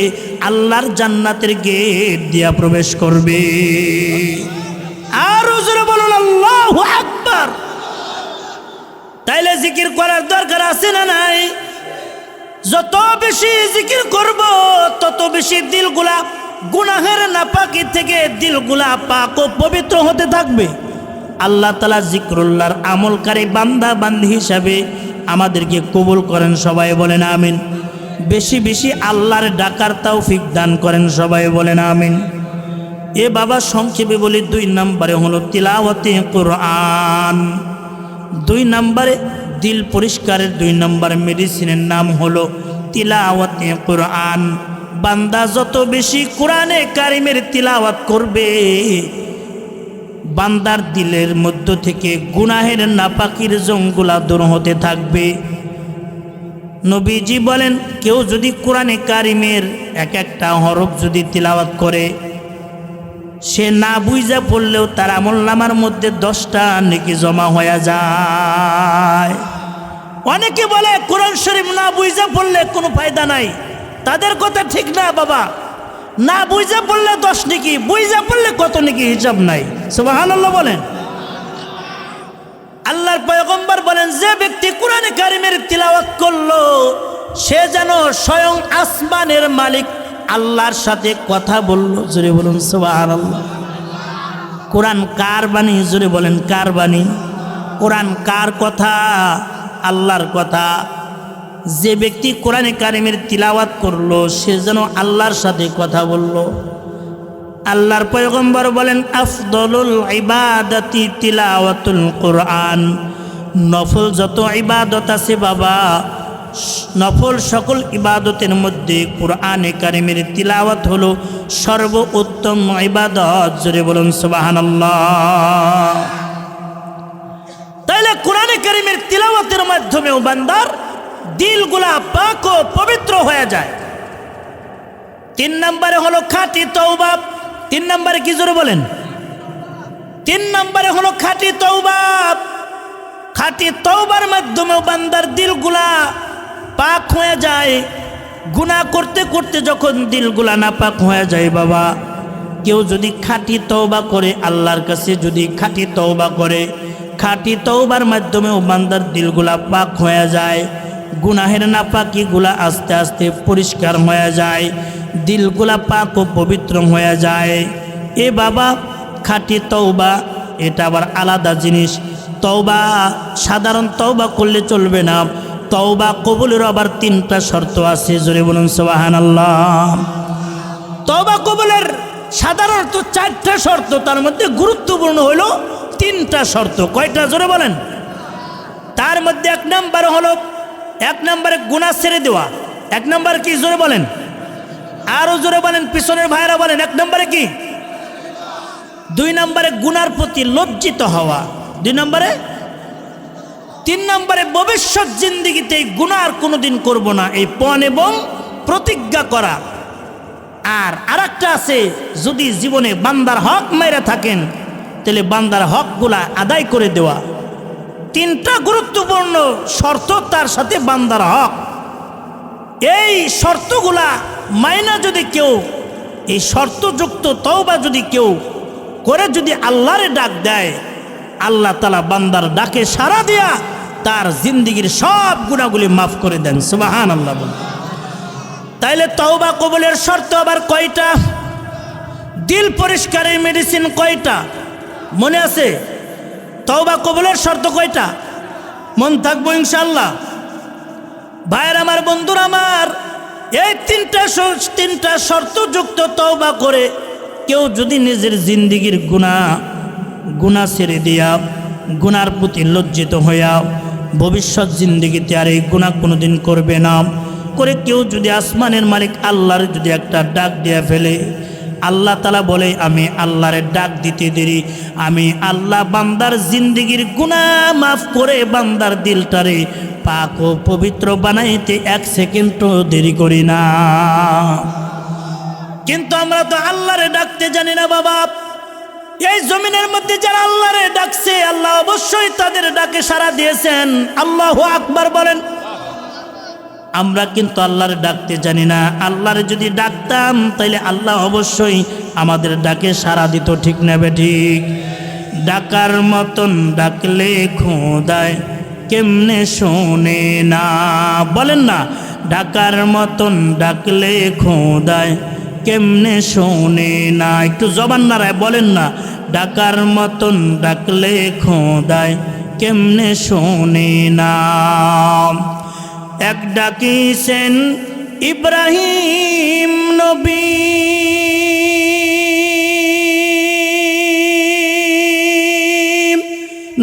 [SPEAKER 1] আল্লাহর জান্নাতের গেট দিয়া প্রবেশ করবে। আর জোরে বলুন আল্লাহু আকবার। তাইলে জিকির করার দরকার আছে না নাই? যত বেশি জিকির করব তত বেশি দিলগুলা গুনাহের নাপাকি থেকে দিলগুলা পাক ও পবিত্র হতে থাকবে। আল্লাহ তাআলা জিক্রুল্লাহর আমলকারী বান্দা বান্দি হিসাবে আমাদেরকে কবুল করেন, সবাই বলেন আমিন। বেশি বেশি আল্লাহর ডাকার তৌফিক দান করেন, সবাই বলেন আমিন। এ বাবা সংক্ষেপে বলি, 2 নম্বরে হলো তিলাওয়াতে কোরআন। 2 নম্বরে দিল পরিষ্কারের 2 নম্বর মেডিসিনের নাম হলো তিলাওয়াতে কোরআন। বান্দা যত বেশি কোরআনে কারিমের তিলাওয়াত করবে, বান্দার দিলের মধ্য থেকে গুনাহের নাপাকির জংগুলা দূর হতে থাকবে। নবীজি বলেন, কেউ যদি কোরআনে কারিমের এক একটা হরফ যদি তিলাওয়াত করে, সে না বুঝা পড়লেও তার আমলনামার মধ্যে 10টা নেকি জমা হয়ে যায়। অনেকে বলে কোরআন শরীফ না বুঝা পড়লে কোনো ফায়দা নাই, তাদের কথা ঠিক না বাবা। না বুঝা পড়লে 10 নেকি, বুঝা পড়লে কত নেকি হিসাব নাই। সুবহানাল্লাহ বলেন। আল্লাহর পয়গম্বর বলেন, যে ব্যক্তি কোরআনে কারিমের তিলাওয়াত করলো, সে যেন স্বয়ং আসমানের মালিক আল্লাহর সাথে কথা বললো। জোরে বলুন সুবহানাল্লাহ। কোরআন কার বাণী? জোরে বলেন কার বাণী? কোরআন কার কথা? আল্লাহর কথা। যে ব্যক্তি কোরআনে কারিমের তিলাওয়াত করলো, সে যেন আল্লাহর সাথে কথা বলল। আল্লাহর পয়গম্বর বলেন, আফদলুল ইবাদাতি তিলাওয়াতুল কোরআন। নফল যত ইবাদত আছে বাবা, নফল সকল ইবাদতের মধ্যে কুরআনে কারিমের তিলাওয়াত হলো সর্বোত্তম ইবাদত। জোরে বলুন সুবহানাল্লাহ। তাইলে কোরআনে কারিমের তিলাওয়াতের মাধ্যমেও বান্দার দিলগুলা পাক ও পবিত্র হয়ে যায়। 3 নম্বরে হলো খাঁটি তওবা। 3 নম্বরে কি জোরে বলেন? 3 নম্বরে হলো খাঁটি তওবা। খাঁটি তওবার মাধ্যমেও বান্দার দিলগুলা পাক হয়ে যায়। গুনাহ করতে করতে যখন দিলগুলা না পাক হয়ে যায় বাবা, কেউ যদি খাঁটি তওবা করে, আল্লাহর কাছে যদি খাঁটি তওবা করে, খাঁটি তওবার মাধ্যমেও বান্দার দিলগুলা পাক হয়ে যায়। গুনাহের নাপাকিগুলা আস্তে আস্তে পরিষ্কার হয়ে যায়, দিলগুলা পাক ও পবিত্র হয়ে যায়। এ বাবা, খাঁটি তওবা এটা আবার আলাদা জিনিস। তওবা সাধারণ তওবা করলে চলবে না, তওবা কবুলের আবার 3টা শর্ত আছে। জোরে বলুন সুবহানাল্লাহ। তওবা কবুলের সাধারণত 4টা শর্ত, তার মধ্যে গুরুত্বপূর্ণ হলো 3টা শর্ত। কয়টা? জোরে বলেন। তার মধ্যে 1 নম্বরে গুনাহ ছেড়ে দেওয়া। 1 নম্বর কি? জোরে বলেন, আরো জোরে বলেন, পিছনের ভাইরা বলেন। 1 নম্বরে কি? 2 নম্বরে গুনার প্রতি লজ্জিত হওয়া। 2 নম্বরে। 3 নম্বরে ভবিষ্যৎ জিন্দেগিতে এই গুনাহ আর কোনোদিন করব না, এই পণ এবং প্রতিজ্ঞা করা। আর আরেকটা আছে, যদি জীবনে বান্দার হক মেরে থাকেন তাহলে বান্দার হকগুলা আদায় করে দেওয়া। 3টা গুরুত্বপূর্ণ শর্ত, তার সাথে বান্দার হক। এই শর্তগুলা মাইনা যদি কেউ, এই শর্তযুক্ত তওবা যদি কেউ করে যদি আল্লাহরে ডাক দেয়, আল্লাহ তাআলা বান্দার ডাকে সাড়া দিয়া তার জিন্দেগির সব গুনাহগুলি মাফ করে দেন। সুবহানাল্লাহ বলেন। তাইলে তওবা কবুলের শর্ত আবার কয়টা? দিল পরিষ্কারের মেডিসিন কয়টা মনে আছে? তওবা কবুলের শর্ত কয়টা? মন থাকবো ইনশাআল্লাহ। ভাইয়ের আমার, বন্ধুরা আমার, এই 3টা শর্তযুক্ত তওবা করে কেউ যদি নিজের জিন্দেগির গুনাহ ছেড়ে দিয়া, গুনার প্রতি লজ্জিত হইয়া ভবিষ্যৎ জিন্দেগিতে আর এই গুনাহ কোনোদিন করবে না করে কেউ যদি আসমানের মালিক আল্লাহর যদি একটা ডাক দিয়া ফেলে, আল্লাহ তাআলা বলে, আমি আল্লাহরে ডাক দিতে দেরি, আমি আল্লাহ বান্দার জিন্দেগির গুনাহ মাফ করে বান্দার দিলটারে পাক ও পবিত্র বানাইতে 1 সেকেন্ডও দেরি করি না। কিন্তু আমরা তো আল্লাহরে ডাকতে জানি না বাবা। এই জমিনের মধ্যে যারা আল্লাহরে ডাকছে, আল্লাহ অবশ্যই তাদের ডাকে সাড়া দিয়েছেন। আল্লাহু আকবার বলেন। আমরা কিন্তু আল্লাহরে ডাকতে জানি না। আল্লাহরে যদি ডাকতাম তাইলে আল্লাহ অবশ্যই আমাদের ডাকে সাড়া দিত। ঠিক না বেঠিক? ডাকার মতন ডাকলে খোদায় কেমনে শোনে না, বলেন না? ডাকার মতন ডাকলে খোদায় কেমনে শোনে না। একটু জবান নাড়ায় বলেন না, ডাকার মতন ডাকলে খোদায় কেমনে শোনে না। এক ডাকিছেন ইব্রাহিম নবী,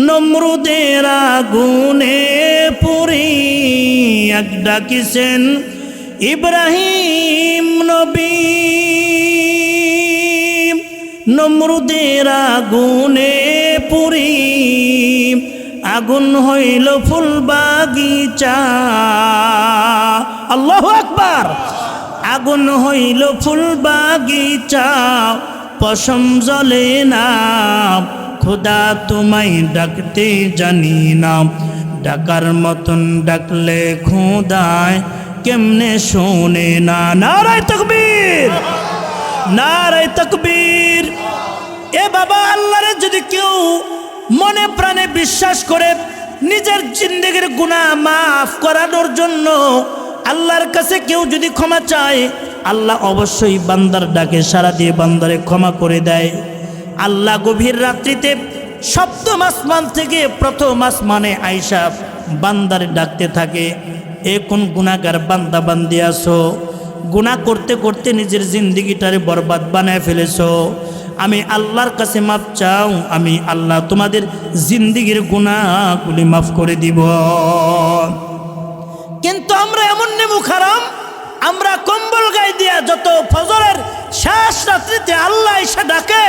[SPEAKER 1] নমরুদের আগুনে পুরি। এক ডাকিছেন ইব্রাহিম নবী, নমরুদের আগুনে পুরি। আগুন হইল ফুল বাগিচা। আল্লাহু আকবার। আগুন হইল ফুল বাগিচা, পশম জ্বলে না। খোদা তোমায় ডাকতে জানি না, ডাকার মতন ডাকলে খোদায় কেমনে শোনে না। নারায়ে তাকবীর, নারায়ে তাকবীর। এ বাবা, আল্লাহরে যদি কেউ মনে প্রাণে বিশ্বাস করে নিজের জিন্দেগির গুনাহ মাফ করানোর জন্য আল্লাহর কাছে কেউ যদি ক্ষমা চায়, আল্লাহ অবশ্যই বান্দার ডাকে সাড়া দিয়ে বান্দারে ক্ষমা করে দেয়। আল্লাহ গভীর রাত্রিতে 7ম আসমান থেকে 1ম আসমানে আইসা বান্দারে ডাকতে থাকে, এ কোন গুনাহগার বান্দা বান্দি আছো, গুনাহ করতে করতে নিজের জিন্দেগিটারে বরবাদ বানায় ফেলেছো, আমি আল্লাহর কাছে মাফ চাও, আমি আল্লাহ তোমাদের জিন্দেগির গুনাহগুলি মাফ করে দিব। কিন্তু আমরা এমন মুন্নি মুখারাম আমরা কম্বল গায়ে দিয়া যত ফজরের শেষ রাত্রিতে আল্লাহ এসে ডাকে,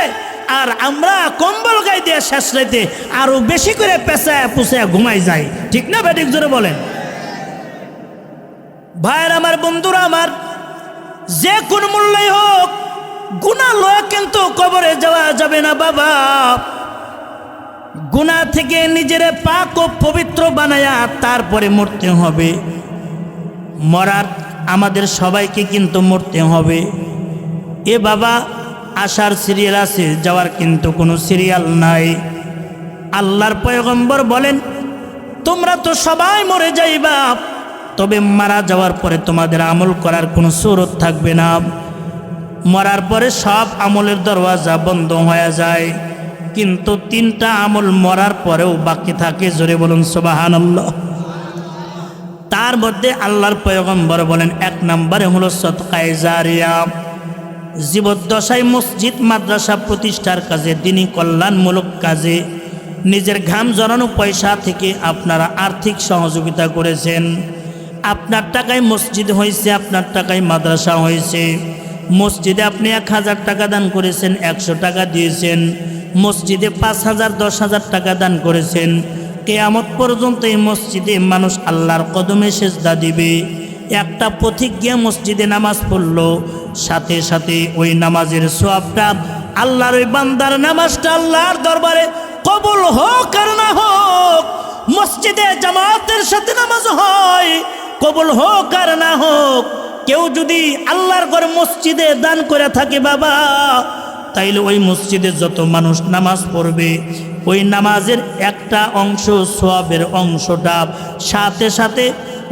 [SPEAKER 1] আর আমরা কম্বল গায়ে দিয়ে শেষ রাতে আরো বেশি করে পেঁচায় পুষায় ঘুমাই যাই। ঠিক না বেঠিক জোরে বলেন? ভাইয়ের আমার, বন্ধুরা আমার, যে কোন মূল্যই হোক গুনাহ লয়ে কিন্তু কবরে যাওয়া যাবে না বাবা। গুনাহ থেকে নিজের পাক ও পবিত্র বানায়া তারপরে মরতে হবে। মরার আমাদের সবাইকে কিন্তু মরতে হবে। এ বাবা আসার সিরিয়াল আছে, যাওয়ার কিন্তু কোনো সিরিয়াল নাই। আল্লাহর পয়গম্বর বলেন, তোমরা তো সবাই মরে যাইবা, তবে মারা যাওয়ার পরে তোমাদের আমল করার কোনো সুরত থাকবে না। মরার পরে সব আমলের দরওয়াজা বন্ধ হয়ে যায়, কিন্তু 3টা আমল মরার পরেও বাকি থাকে। জোরে বলুন সুবহানাল্লাহ। তার মধ্যে আল্লাহর পয়গম্বর বলেন 1 নম্বরে হলো সদকায়ে জারিয়া। জীবদ্দশায় মসজিদ মাদ্রাসা প্রতিষ্ঠার কাজে, দ্বীনি কল্যাণমূলক কাজে নিজের ঘাম জড়ানো পয়সা থেকে আপনারা আর্থিক সহযোগিতা করেছেন। আপনার টাকায় মসজিদ হয়েছে, আপনার টাকায় মাদ্রাসা হয়েছে। মসজিদে আপনি 1000 টাকা দান করেছেন, 100 টাকা দিয়েছেন। মসজিদে 5000 10,000 টাকা দান করেছেন। কিয়ামত পর্যন্ত এই মসজিদে মানুষ আল্লাহর কদমে সেজদা দিবে। একটা পথিক গিয়ে মসজিদে নামাজ পড়ল, সাথে সাথে ওই নামাজের সওয়াবটা, আল্লাহর ওই বান্দার নামাজটা আল্লাহর দরবারে কবুল হোক আর না হোক, মসজিদে জামাতের সাথে নামাজ হয়, কবুল হোক আর না হোক, কেউ যদি আল্লাহর ঘর মসজিদে দান করে থাকে বাবা, তাইলে ওই মসজিদে যত মানুষ নামাজ পড়বে, ওই নামাজের একটা অংশ সওয়াবের অংশটা সাথে সাথে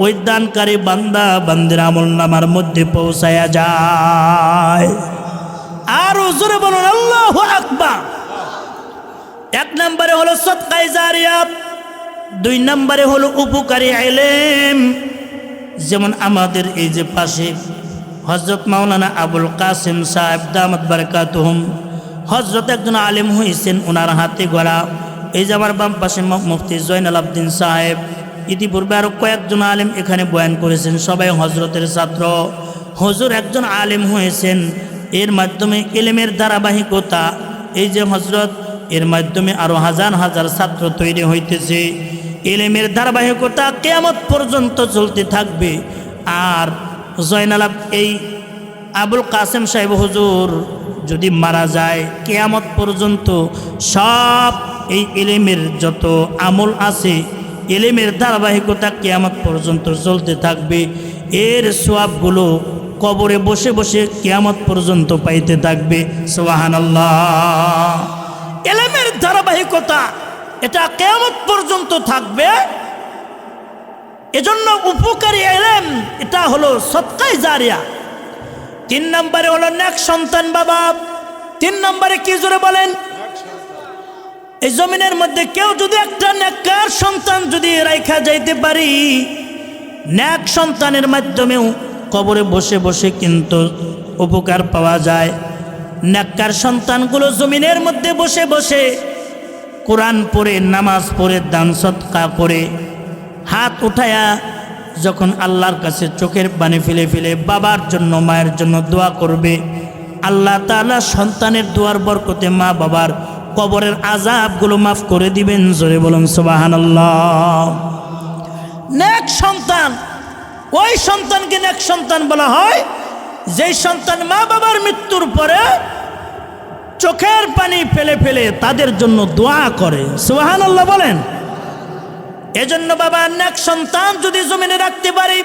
[SPEAKER 1] ওই দানকারী বান্দা বান্দির আমল নামার মধ্যে পৌঁছায়া যায়। আর জোরে বলুন আল্লাহু আকবার। 1 নম্বরে হলো সদকায়ে জারিয়া, 2 নম্বরে হলো উপকারী ইলম। যেমন আমাদের এই যে পাশে হযরত মাওলানা আবুল কাসেম সাহেব দামাত বারাকাতুহুম, হযরত একজন আলেম হয়েছেন, ওনার হাতে গড়া। এই যে আমার বাম পাশে মুফতি জয়নাল আবদিন সাহেব, ইতিপূর্বে আরও কয়েকজন আলেম এখানে বয়ান করেছেন, সবাই হজরতের ছাত্র। হুজুর একজন আলেম হয়েছেন, এর মাধ্যমে ইলমের ধারাবাহিকতা, এই যে হজরত, এর মাধ্যমে আরও হাজার হাজার ছাত্র তৈরি হইতেছে। ইলমের ধারাবাহিকতা কিয়ামত পর্যন্ত চলতে থাকবে। আর জয়নাল এই আবুল কাসেম সাহেব হুজুর যদি মারা যায়, কিয়ামত পর্যন্ত সব এই ইলমের যত আমল আছে, ইলমের ধারাবাহিকতা কিয়ামত পর্যন্ত চলতে থাকবে। এর সওয়াবগুলো কবরে বসে বসে কিয়ামত পর্যন্ত পাইতে থাকবে। সুবহানাল্লাহ। ইলমের ধারাবাহিকতা এটা কিয়ামত পর্যন্ত থাকবে। এজন্য উপকারী ইলম এটা হলো সদকায়ে জারিয়া। 3 নম্বরে হলো নেক সন্তান বাবা। 3 নম্বরে কি জোরে বলেন? এই জমিনের মধ্যে কেউ যদি একটা নেককার সন্তান যদি রাইখা যাইতে পারি, নেক সন্তানের মাধ্যমেও কবরে বসে বসে কিন্তু উপকার পাওয়া যায়। নেককার সন্তানগুলো জমিনের মধ্যে বসে বসে কোরআন পড়ে, নামাজ পড়ে, দান সদকা করে, হাত উঠায়া যখন আল্লাহর কাছে চোখের পানি ফেলে ফেলে বাবার জন্য মায়ের জন্য দোয়া করবে, আল্লাহ তাআলা সন্তানের দোয়ার বরকতে মা বাবার কবরের আযাবগুলো মাফ করে দিবেন। জোরে বলুন সুবহানাল্লাহ। নেক সন্তান, ওই সন্তানকে নেক সন্তান বলা হয় যেই সন্তান মা বাবার মৃত্যুর পরে চোখের পানি ফেলে ফেলে তাদের জন্য দোয়া করে। সুবহানাল্লাহ বলেন। এজন্য বাবা, নেক সন্তান যদি জমিনে রাখতে পারি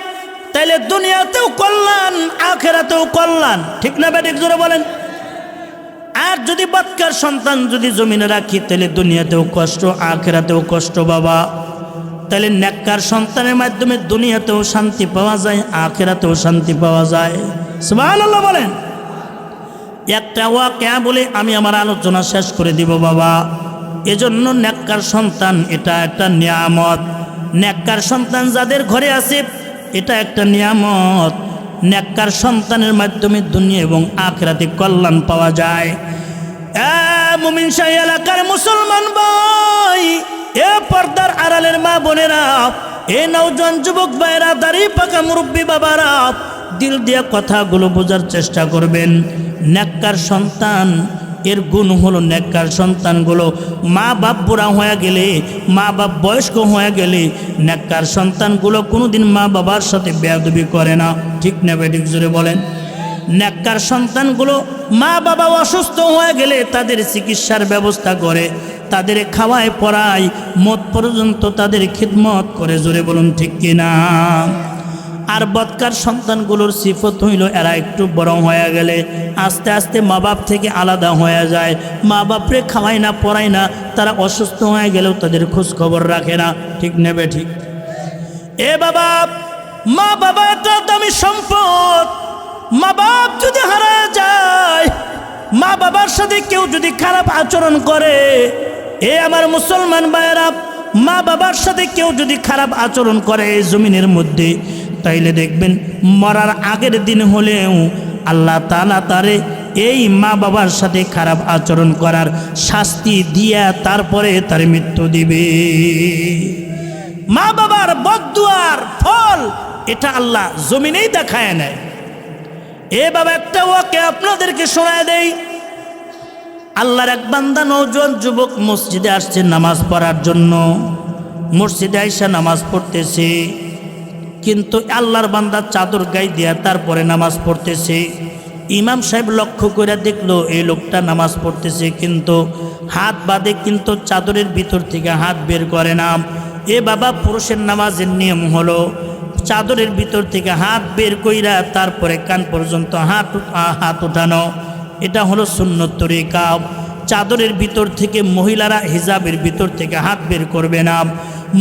[SPEAKER 1] তাহলে দুনিয়াতেও কল্যাণ, আখিরাতেও কল্যাণ। ঠিক না বেঠিক জোরে বলেন? আর যদি বদকার সন্তান যদি জমিনে রাখি তাহলে দুনিয়াতেও কষ্ট, আখিরাতেও কষ্ট বাবা। তাহলে নেককার সন্তানের মাধ্যমে দুনিয়াতেও শান্তি পাওয়া যায়, আখিরাতেও শান্তি পাওয়া যায়। সুবহানাল্লাহ বলেন। একটা ওয়াকিয়া বলে আমি আমার আলোচনা শেষ করে দিব বাবা। এজন্য নেককার সন্তান এটা একটা নিয়ামত। নেককার সন্তান যাদের ঘরে আছে এটা একটা নিয়ামত। নেককার সন্তানের মাধ্যমে দুনিয়া এবং আখিরাতে কল্যাণ পাওয়া যায়। মুমিন শাহী এলাকার মুসলমান ভাই, এ পর্দার আড়ালের মা বোনেরা, এ নওজোয়ান যুবক ভাইরা, দাড়ি পাকা মুরব্বী বাবারা, দিল দিয়ে কথাগুলো বোঝার চেষ্টা করবেন। নেককার সন্তান এর গুণ হলো, নেককার সন্তানগুলো মা বাপ বুড়া হয়ে গেলে, মা বাপ বয়স্ক হয়ে গেলে, নেককার সন্তানগুলো কোনোদিন মা বাবার সাথে বেয়াদবি করে না। ঠিক না বেঠিক জোরে বলেন? নেককার সন্তানগুলো মা বাবা অসুস্থ হয়ে গেলে তাদের চিকিৎসার ব্যবস্থা করে, তাদের খাওয়ায় পড়ায়, মত পর্যন্ত তাদের খিদমত করে। জোরে বলুন ঠিক কিনা? আর বদকার সন্তানগুলোর সিফত হইল এরা একটু বড় হয়ে গেলে আস্তে আস্তে মা বাপ থেকে আলাদা হয়ে যায়, মা বাপরে খাওয়ায় না, পড়ায় না, তারা অসুস্থ হয়ে গেলেও তাদের খোঁজ খবর রাখে না। ঠিক নেবে ঠিক? এ বাবা, মা বাবা একটা দামি সম্পদ। মা বাপ যদি হারায় যায়, মা বাবার সাথে কেউ যদি খারাপ আচরণ করে, এ আমার মুসলমান ভাইয়েরা, মা বাবার সাথে কেউ যদি খারাপ আচরণ করে এই জমিনের মধ্যে, তাইলে দেখবেন মরার আগের দিন হলেও আল্লাহ তাআলা তারে এই মা বাবার সাথে খারাপ আচরণ করার শাস্তি দিয়া তারপরে তার মৃত্যু দিবে। মা বাবার বদদুয়ার ফল এটা আল্লাহ জমিনেই দেখায় নেয়। এ বাবা, একটা ওয়াকে আপনাদেরকে শোনায় দেই। আল্লাহর এক বান্দা নওজোয়ান যুবক মসজিদে আসছে নামাজ পড়ার জন্য। মসজিদে আইসা নামাজ পড়তেছে, কিন্তু আল্লাহর বান্দা চাদর গায়ে দিয়া তারপরে নামাজ পড়তেছে। ইমাম সাহেব লক্ষ্য করে দেখলো এই লোকটা নামাজ পড়তেছে, কিন্তু হাত বাঁধে, কিন্তু চাদরের ভিতর থেকে হাত বের করে না। এ বাবা, পুরুষের নামাজের নিয়ম হলো চাদরের ভিতর থেকে হাত বের কইরা তারপরে কান পর্যন্ত হাত উঠানো। এটা হলো সুন্নত তরিকা। চাদরের ভিতর থেকে মহিলারা হিজাবের ভিতর থেকে হাত বের করবে না।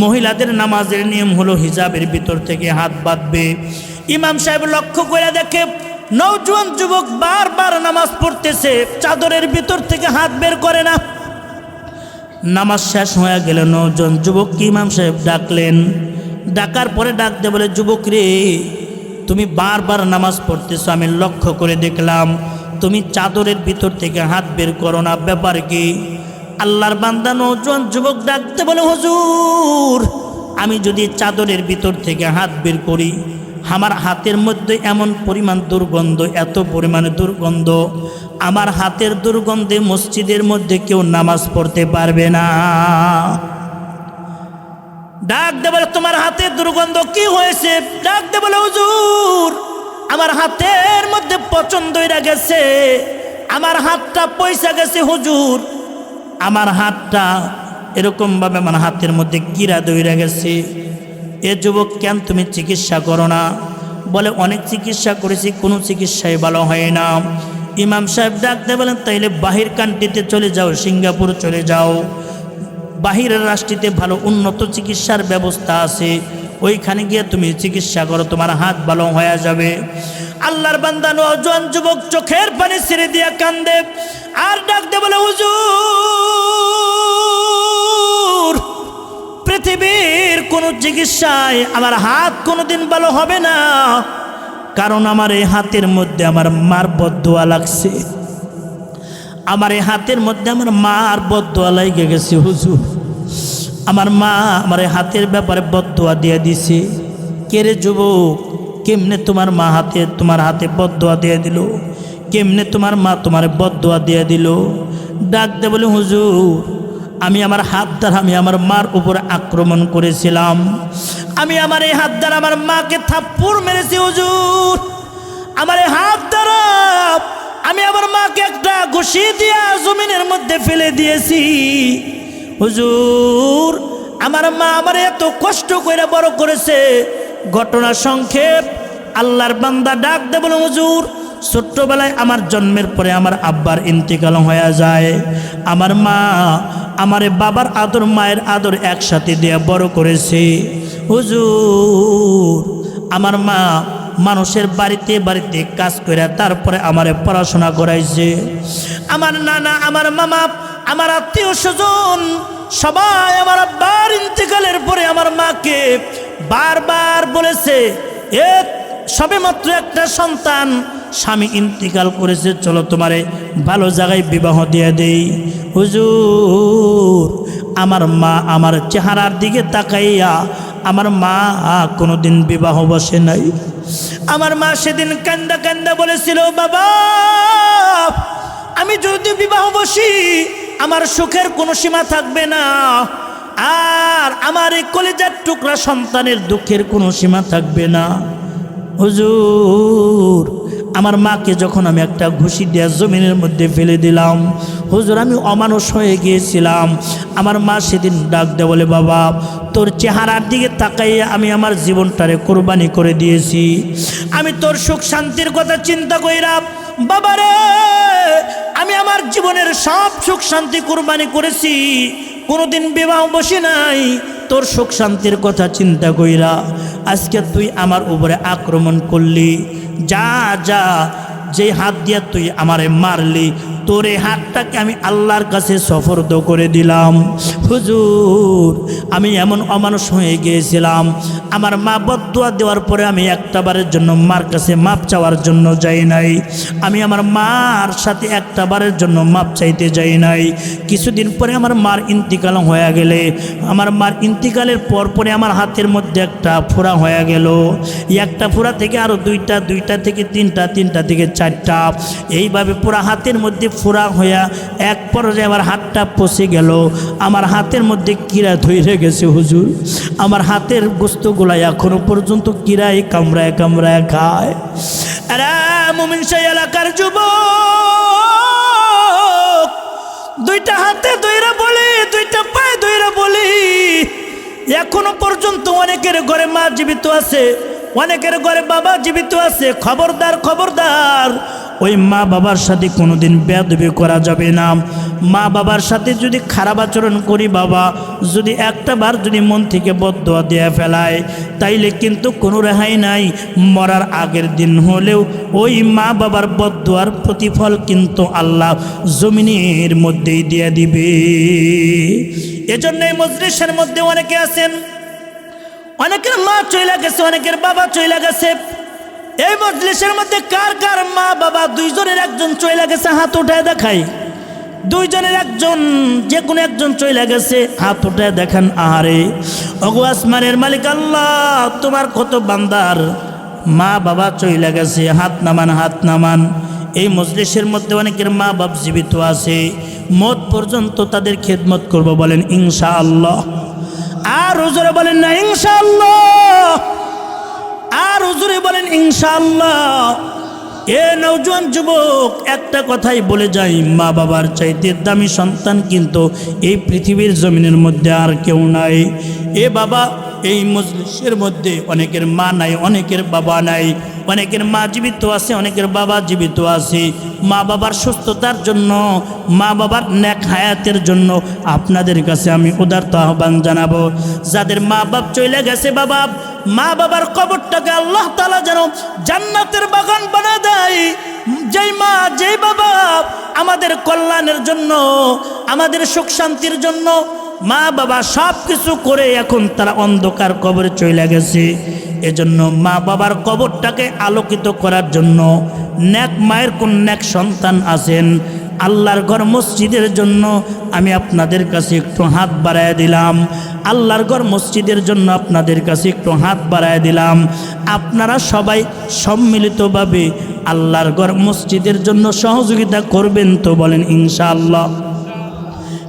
[SPEAKER 1] মহিলাদের নামাজের নিয়ম হলো হিজাবের ভিতর থেকে হাত বাঁধবে। ইমাম সাহেব লক্ষ্য করে দেখে নওজোয়ান যুবক বারবার নামাজ পড়তেছে, চাদরের ভিতর থেকে হাত বের করে না। নামাজ শেষ হয়ে গেল, নওজোয়ান যুবককে ইমাম সাহেব ডাকলেন। ডাকার পরে ডাক দিয়ে বলে, যুবক রে, তুমি বারবার নামাজ পড়তেছো, আমি লক্ষ্য করে দেখলাম তুমি চাদরের ভিতর থেকে হাত বের করো না, ব্যাপার কি? আল্লাহর বান্দা নওজোয়ান যুবক ডাকতে বলে, হুজুর, আমি যদি চাদরের ভিতর থেকে হাত বের করি, আমার হাতের মধ্যে এমন পরিমাণ দুর্গন্ধ, এত পরিমাণে দুর্গন্ধ, আমার হাতের দুর্গন্ধে মসজিদের মধ্যে কেউ নামাজ পড়তে পারবে না। ডাক দে বলে, তোমার হাতের দুর্গন্ধ কি হয়েছে? ডাক দে বলে, হুজুর, আমার হাতের মধ্যে পছন্দ হয়ে গেছে, আমার হাতটা পয়সা গেছে হুজুর, আমার হাতটা এরকমভাবে আমার হাতের মধ্যে কিরা দইরা গেছে। এ যুবক, কেন তুমি চিকিৎসা করো না? বলে, অনেক চিকিৎসা করেছি, কোনো চিকিৎসাই ভালো হয় না। ইমাম সাহেব ডাকতে বলেন, তাইলে বাহির কান্ট্রিতে চলে যাও, সিঙ্গাপুর চলে যাও, বাহিরের রাষ্ট্রটিতে ভালো উন্নত চিকিৎসার ব্যবস্থা আছে, ওইখানে গিয়ে তুমি চিকিৎসা করো, তোমার হাত ভালো হয়ে যাবে। আল্লাহর বান্দা নওজোয়ান যুবক চোখের পানি ছেড়ে দিয়া কান্দে আর ডাকতে বলে, হুজুর, পৃথিবীর কোনো চিকিৎসায় আমার হাত কোনোদিন ভালো হবে না, কারণ আমার এই হাতের মধ্যে আমার মার বদদুয়া লাগছে, আমার এই হাতের মধ্যে আমার মার বদদুয়া লাগে গেছে হুজুর। আমার মা আমার এই হাতের ব্যাপারে বদদুয়া দিয়ে দিছে। কে রে যুবক, কেমনে তোমার মা তোমার হাতে বদদুয়া দিয়ে দিল? কেমনে তোমার মা তোমার বদদুয়া দিয়ে দিল? ডাক দে বলে, হুজুর, আমি আমার হাত দ্বারা আমি আমার মার উপর আক্রমণ করেছিলাম, আমি আমার এই হাত দ্বারা আমার মাকে থাপ্পড় মেরেছি হুজুর, আমার এই হাত দ্বারা আমি আমার মাকে একটা ঘুষি দিয়া জমিনের মধ্যে ফেলে দিয়েছি হুজুর। আমার মা আমার এত কষ্ট করে বড় করেছে। ঘটনা সংক্ষেপ, আল্লাহর বান্দা ডাক দে বলে, হুজুর, ছোট্টবেলায় আমার জন্মের পরে আমার আব্বার ইন্তেকাল হয়ে যায়। আমার মা আমার বাবার আদর মায়ের আদর একসাথে দিয়ে বড় করেছে হুজুর। আমার মা মানুষের বাড়িতে বাড়িতে কাজ করে তারপরে আমারে পড়াশোনা করাইছে। আমার নানা, আমার মামা, আমার আত্মীয় স্বজন সবাই আমার আব্বার ইন্তেকালের পরে আমার মাকে বারবার বলেছে, এ সবে মাত্র একটা সন্তান, স্বামী ইন্তেকাল করেছে, চলো তোমারে ভালো জায়গায় বিবাহ দিয়ে দেই। হুজুর, আমার মা আমার চেহারার দিকে তাকাইয়া আমার মা কোনোদিন বিবাহ বসে নাই। আমার মা সেদিন কান্দা কান্দা বলেছিল, বাবা আমি যদি বিবাহ বসি আমার সুখের কোনো সীমা থাকবে না, আর আমার এই কলিজার টুকরা সন্তানের দুঃখের কোনো সীমা থাকবে না। হুজুর আমার মাকে যখন আমি একটা ঘুষি দিয়ে জমিনের মধ্যে ফেলে দিলাম, হুজুর আমি অমানুষ হয়ে গিয়েছিলাম। আমার মা সেদিন ডাক দেয় বলে, বাবা তোর চেহারার দিকে তাকাইয়ে আমি আমার জীবনটারে কোরবানি করে দিয়েছি। আমি তোর সুখ শান্তির কথা চিন্তা কইরা বাবারে আমি আমার জীবনের সব সুখ শান্তি কোরবানি করেছি, কোনোদিন বিবাহ বসে নাই। তোর সুখ শান্তির কথা চিন্তা কইরা আজকে তুই আমার উপরে আক্রমণ করলি। যা যা যে হাত দিয়ে তুই আমারে মারলি, তোর এই হাতটাকে আমি আল্লাহর কাছে সফরদ করে দিলাম। হুজুর আমি এমন অমানুষ হয়ে গিয়েছিলাম, আমার মা বদদুয়া দেওয়ার পরে আমি একটাবারের জন্য মার কাছে মাপ চাওয়ার জন্য যাই নাই। আমি আমার মার সাথে একটাবারের জন্য মাপ চাইতে যাই নাই। কিছুদিন পরে আমার মার ইন্তিকাল হয়ে গেলে, আমার মার ইন্তিকালের পরে আমার হাতের মধ্যে একটা ফোড়া হয়ে গেল। একটা ফোড়া থেকে আরও দুইটা, দুইটা থেকে তিনটা, তিনটা থেকে চারটা, এইভাবে পুরা হাতের মধ্যে ফোড়া হইয়া এক পর্যায়ে আমার হাতটা পচে গেল। আমার হাতের মধ্যে কিরা ধরে গেছে হুজুর। আমার হাতের গোস্তগুলা এখনো পর্যন্ত কিরাই কামড়ায় কামড়ায় খায়। আরে মুমিন সেই এলাকার যুবক, দুইটা হাতে ধইরা বলি, দুইটা পায়ে ধইরা বলি, এখনো পর্যন্ত অনেকের ঘরে মা জীবিত আছে, অনেকের ঘরে বাবা জীবিত আছে। খবরদার খবরদার, ওই মা বাবার সাথে কোনোদিন বেয়াদবি করা যাবে না। মা বাবার সাথে যদি খারাপ আচরণ করি, বাবা যদি একটাবার যদি মন থেকে বদদুয়া দিয়ে ফেলায়, তাইলে কিন্তু কোনো রেহাই নাই। মরার আগের দিন হলেও ওই মা বাবার বদদুয়ার প্রতিফল কিন্তু আল্লাহ জমিনের মধ্যেই দিয়ে দিবে। এজন্য এই মজলিসের মধ্যে অনেকে আছেন, অনেকের মা চইলা গেছে, অনেকের বাবা চইলা গেছে। এই মজলিসের মধ্যে কার কার মা বাবা দুইজনের একজন চইলা গেছে? হাত উঠায় দেখাই। দুইজনের একজন, যে কোনো একজন চইলা গেছে, হাত উঠায় দেখান। আহারে ওগো আসমানের মালিক আল্লাহ, তোমার কত বান্দার মা বাবা চইলা গেছে, হাত নামান, হাত নামান। এই মজলিসের মধ্যে অনেকের মা বাপ জীবিত আছে, মত পর্যন্ত তাদের খেদমত করব, বলেন ইনশাআল্লাহ। আর হুজুরে বলেন না ইনশাআল্লাহ, আর হুজুরে বলেন ইনশাআল্লাহ। এ নওজোয়ান যুবক, একটা কথাই বলে যাই, মা বাবার চাইতে দামি সন্তান কিন্তু এই পৃথিবীর জমিনের মধ্যে আর কেউ নাই। এ বাবা, এই মজলিসের মধ্যে অনেকের মা নাই, অনেকের বাবা নাই, অনেকের মা জীবিত আছে, অনেকের বাবা জীবিত আছে। মা বাবার সুস্থতার জন্য, মা বাবার নেক হায়াতের জন্য আপনাদের কাছে আমি উদারত আহ্বান জানাবো। যাদের মা বাপ চলে গেছে, বাবা মা বাবার কবরটাকে আল্লাহ তাআলা যেন জান্নাতের বাগান বানিয়ে দেয়। যেই মা যেই বাবা আমাদের কল্যাণের জন্য, আমাদের সুখ শান্তির জন্য মা বাবা সব কিছু করে এখন তারা অন্ধকার কবরে চলে গেছে। এজন্য মা বাবার কবরটাকে আলোকিত করার জন্য নেক মায়ের কোন নেক সন্তান আছেন, আল্লাহর ঘর মসজিদের জন্য আমি আপনাদের কাছে একটু হাত বাড়ায় দিলাম। আল্লাহর ঘর মসজিদের জন্য আপনাদের কাছে একটু হাত বাড়ায় দিলাম। আপনারা সবাই সম্মিলিতভাবে আল্লাহর ঘর মসজিদের জন্য সহযোগিতা করবেন তো? বলেন ইনশাআল্লাহ।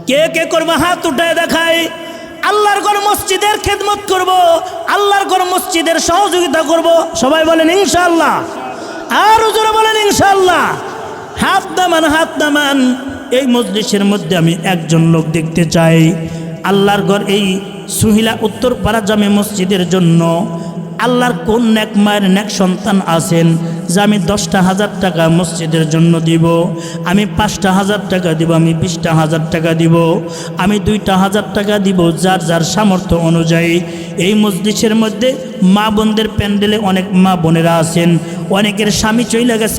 [SPEAKER 1] কে কে করবো? হাত উঠায় দেখায়। আল্লাহর ঘর মসজিদের খেদমত করব, আল্লাহর ঘর মসজিদের সহযোগিতা করব, সবাই বলেন ইনশাআল্লাহ। আর হুজুরে বলেন ইনশাআল্লাহ। হাত নামান, হাত নামান। এই মজলিসের মধ্যে আমি একজন লোক দেখতে চাই, আল্লাহর ঘর এই সুহিলা উত্তরপাড়া জামে মসজিদের জন্য আল্লাহর কোন নেক মায়ের নেক সন্তান আছেন যে আমি 10,000 টাকা মসজিদের জন্য দিব, আমি 5,000 টাকা দিব, আমি 20,000 টাকা দিব, আমি 2,000 টাকা দিব, যার যার সামর্থ্য অনুযায়ী। এই মসজিদের মধ্যে মা বোনদের প্যান্ডেলে অনেক মা বোনেরা আছেন, অনেকের স্বামী চলে গেছে,